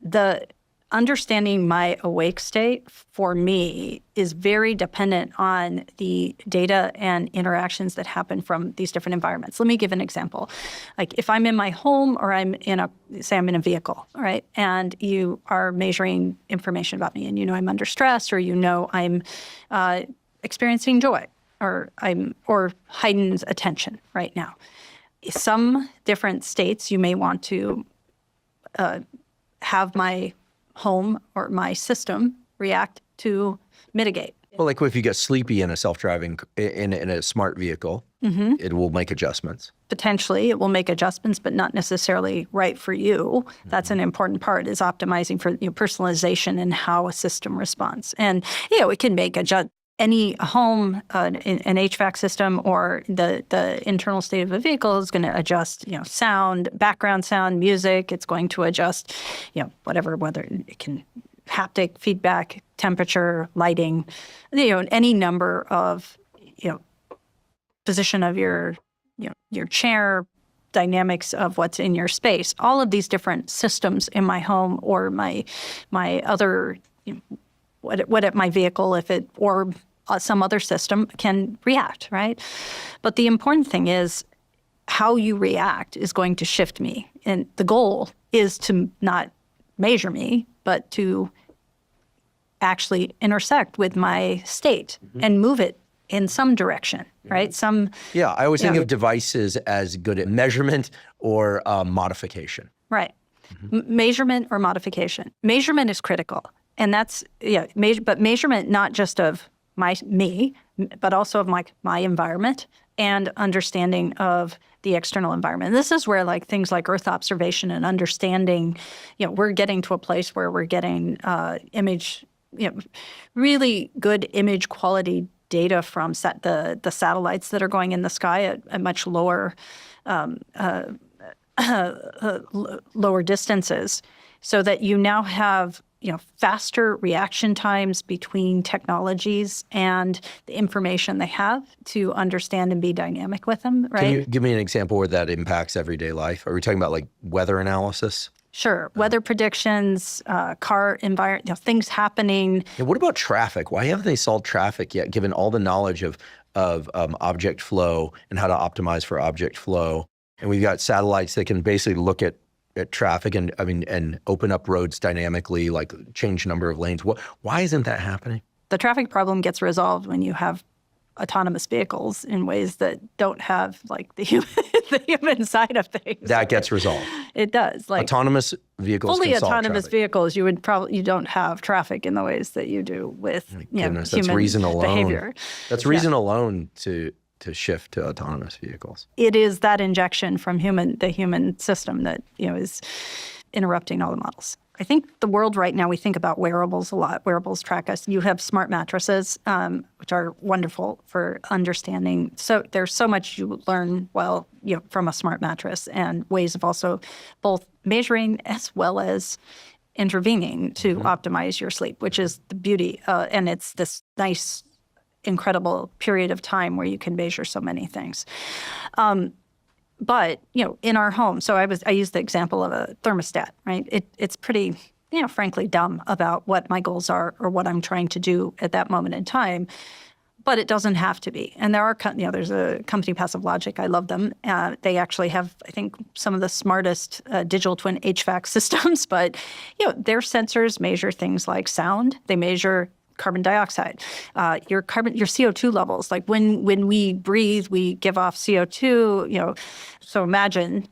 the understanding my awake state for me is very dependent on the data and interactions that happen from these different environments. Let me give an example. Like if I'm in my home or I'm in a vehicle, right? And you are measuring information about me and you know I'm under stress or you know I'm experiencing joy or heightened attention right now. Some different states you may want to have my home or my system react to mitigate. Well, like if you get sleepy in a self-driving, in a smart vehicle, it will make adjustments. Potentially, it will make adjustments, but not necessarily right for you. That's an important part, is optimizing for personalization and how a system responds. And, it can make any home, an HVAC system or the internal state of a vehicle is going to adjust, sound, background sound, music. It's going to adjust, whatever, whether it can haptic feedback, temperature, lighting, any number of, position of your chair, dynamics of what's in your space. All of these different systems in my home or my other, what my vehicle, or some other system can react, right? But the important thing is how you react is going to shift me. And the goal is to not measure me, but to actually intersect with my state and move it in some direction, right? Yeah, I always think of devices as good at measurement or modification. Right. Measurement or modification. Measurement is critical. And that's, but measurement not just of me, but also of my environment and understanding of the external environment. And this is where things like Earth observation and understanding, we're getting to a place where we're getting image, really good image quality data from the satellites that are going in the sky at much lower lower distances, so that you now have faster reaction times between technologies and the information they have to understand and be dynamic with them, right? Can you give me an example where that impacts everyday life? Are we talking about weather analysis? Sure. Weather predictions, car environment, things happening. And what about traffic? Why haven't they solved traffic yet, given all the knowledge of object flow and how to optimize for object flow? And we've got satellites that can basically look at traffic and open up roads dynamically, like change number of lanes. Why isn't that happening? The traffic problem gets resolved when you have autonomous vehicles in ways that don't have like the human side of things. That gets resolved. It does. Like Autonomous vehicles fully can solve autonomous traffic. vehicles, you don't have traffic in the ways that you do with Goodness, human that's reason alone. behavior. That's reason alone to shift to autonomous vehicles. It is that injection from the human system that is interrupting all the models. I think the world right now, we think about wearables a lot. Wearables track us. You have smart mattresses, which are wonderful for understanding. So there's so much you learn from a smart mattress, and ways of also both measuring as well as intervening to optimize your sleep, which is the beauty. And it's this nice, incredible period of time where you can measure so many things. But, in our home, so I used the example of a thermostat, right? It's pretty, frankly, dumb about what my goals are or what I'm trying to do at that moment in time. But it doesn't have to be. And there's a company, Passive Logic. I love them. They actually have, I think, some of the smartest digital twin HVAC systems. But, their sensors measure things like sound. They measure carbon dioxide, your CO2 levels. Like when we breathe, we give off CO2. So imagine,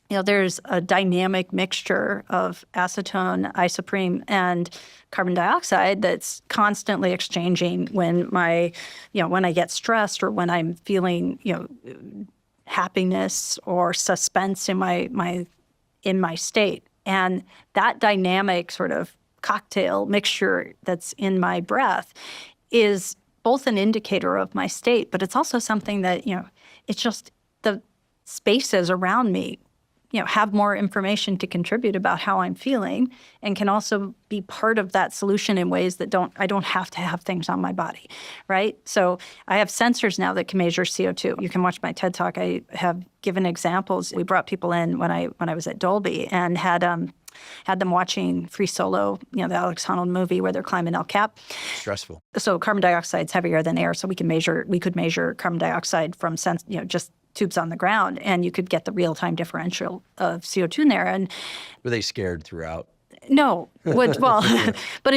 there's a dynamic mixture of acetone, isoprene, and carbon dioxide that's constantly exchanging when when I get stressed or when I'm feeling, happiness or suspense in my state. And that dynamic sort of cocktail mixture that's in my breath is both an indicator of my state, but it's also something that, it's just the spaces around me, have more information to contribute about how I'm feeling, and can also be part of that solution in ways that I don't have to have things on my body, right? So I have sensors now that can measure CO2. You can watch my TED Talk. I have given examples. We brought people in when I was at Dolby and had them watching Free Solo, the Alex Honnold movie where they're climbing El Cap. Stressful. So carbon dioxide is heavier than air, so we could measure carbon dioxide from just tubes on the ground, and you could get the real-time differential of CO2 in there. And Were they scared throughout? no, but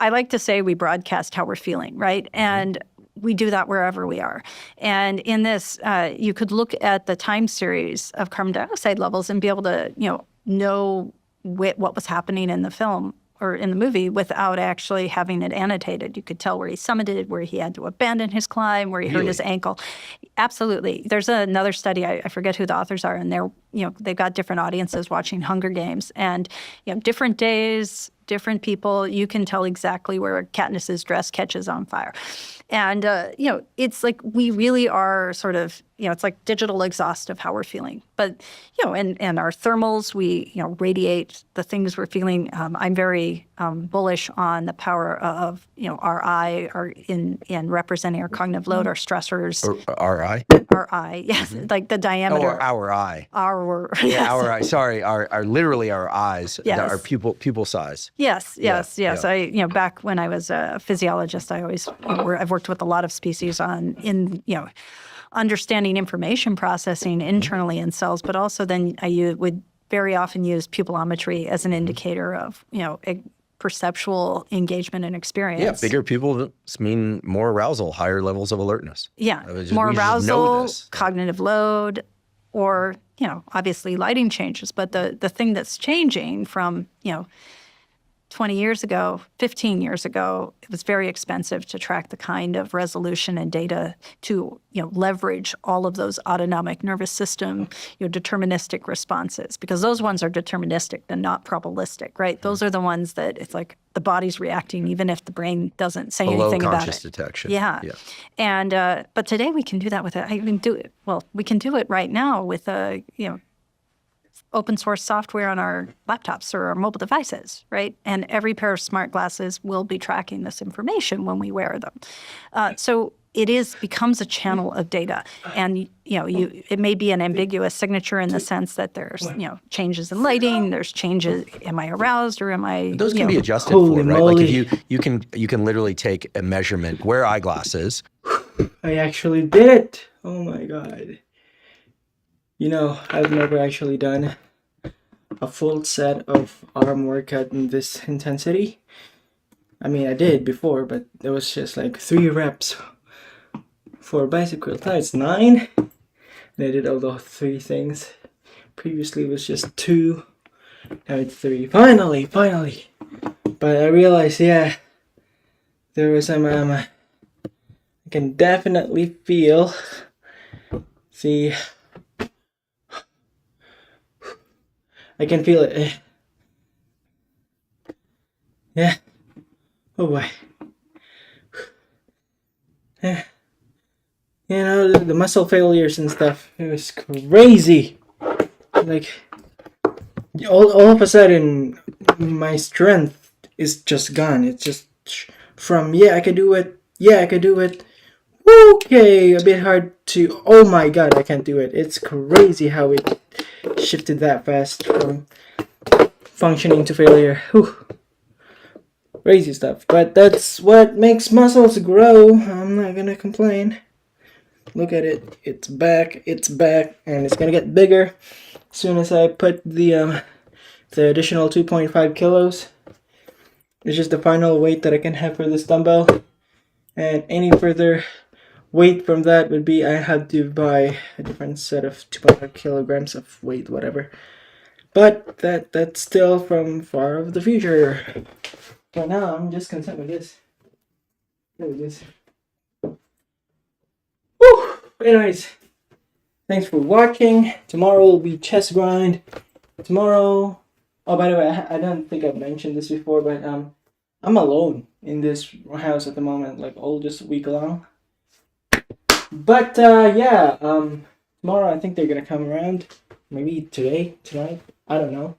I like to say we broadcast how we're feeling, right? And we do that wherever we are. And in this, you could look at the time series of carbon dioxide levels and be able to, know what was happening in the film or in the movie without actually having it annotated. You could tell where he summited, where he had to abandon his climb, where he hurt his ankle. Absolutely. There's another study, I forget who the authors are, and they've got different audiences watching Hunger Games, and different days, different people, you can tell exactly where Katniss's dress catches on fire. And, it's like we really are sort of, it's like digital exhaust of how we're feeling. But, and our thermals, we, radiate the things we're feeling. I'm very bullish on the power of, our eye in representing our cognitive load, our stressors. Our eye? Our eye, yes, like the diameter. Oh, our eye. Yes. Our eye. Sorry, our literally our eyes, Yes. our pupil size. Yes. Yeah. I, back when I was a physiologist, I've worked with a lot of species in understanding information processing internally in cells, but also then I would very often use pupillometry as an indicator of, perceptual engagement and experience. Yeah, bigger pupils mean more arousal, higher levels of alertness. Yeah, We just more know arousal, this. cognitive load, or, obviously lighting changes. But the thing that's changing from, 20 years ago, 15 years ago, it was very expensive to track the kind of resolution and data to, leverage all of those autonomic nervous system, deterministic responses, because those ones are deterministic and not probabilistic, right? Those are the ones that it's like the body's reacting even if the brain doesn't say Below anything about conscious it. detection. Yeah. And but today we can do that with we can do it right now with open source software on our laptops or our mobile devices, right? And every pair of smart glasses will be tracking this information when we wear them. So becomes a channel of data. And, it may be an ambiguous signature in the sense that there's, changes in lighting, there's changes, am I aroused or am I, Those can be adjusted Holy for, right? Like moly. if you can literally take a measurement, wear eyeglasses. I actually did it. Oh my god. I've never actually done a full set of arm workout in this intensity. I mean, I did before, but it was just like 3 reps for bicep curl. Now it's 9, and I did all the 3 things. Previously it was just 2, now it's 3. Finally. But I realized, yeah, there was some, I can definitely feel, see, I can feel it. Yeah. Oh boy. Yeah. The muscle failures and stuff, it was crazy. Like, all of a sudden, my strength is just gone. It's just from, I can do it. Okay, a bit hard to, oh my god, I can't do it. It's crazy how it shifted that fast from functioning to failure. Whew. Crazy stuff. But that's what makes muscles grow. I'm not gonna complain. Look at it. It's back, and it's gonna get bigger as soon as I put the additional 2.5 kilos. It's just the final weight that I can have for this dumbbell. And any further weight from that would be I had to buy a different set of 2.5 kilograms of weight, whatever. But that's still from far of the future. For now, I'm just content with this. Look at this. Woo! Anyways, thanks for watching. Tomorrow will be chest grind. Tomorrow. Oh, by the way, I don't think I've mentioned this before, but I'm alone in this house at the moment, like all just a week long. But tomorrow I think they're gonna come around. Maybe tonight. I don't know.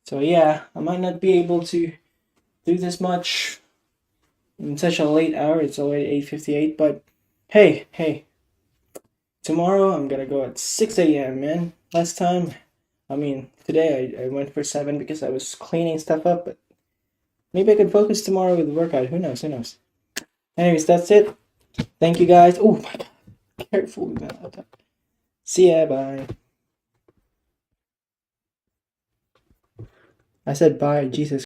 So yeah, I might not be able to do this much in such a late hour. It's already 8:58, but hey. Tomorrow I'm gonna go at 6 a.m. man. Today I went for 7 because I was cleaning stuff up, but maybe I could focus tomorrow with the workout. Who knows? Anyways, that's it. Thank you guys. Oh my god. Careful with that laptop. See ya, bye. I said bye, Jesus.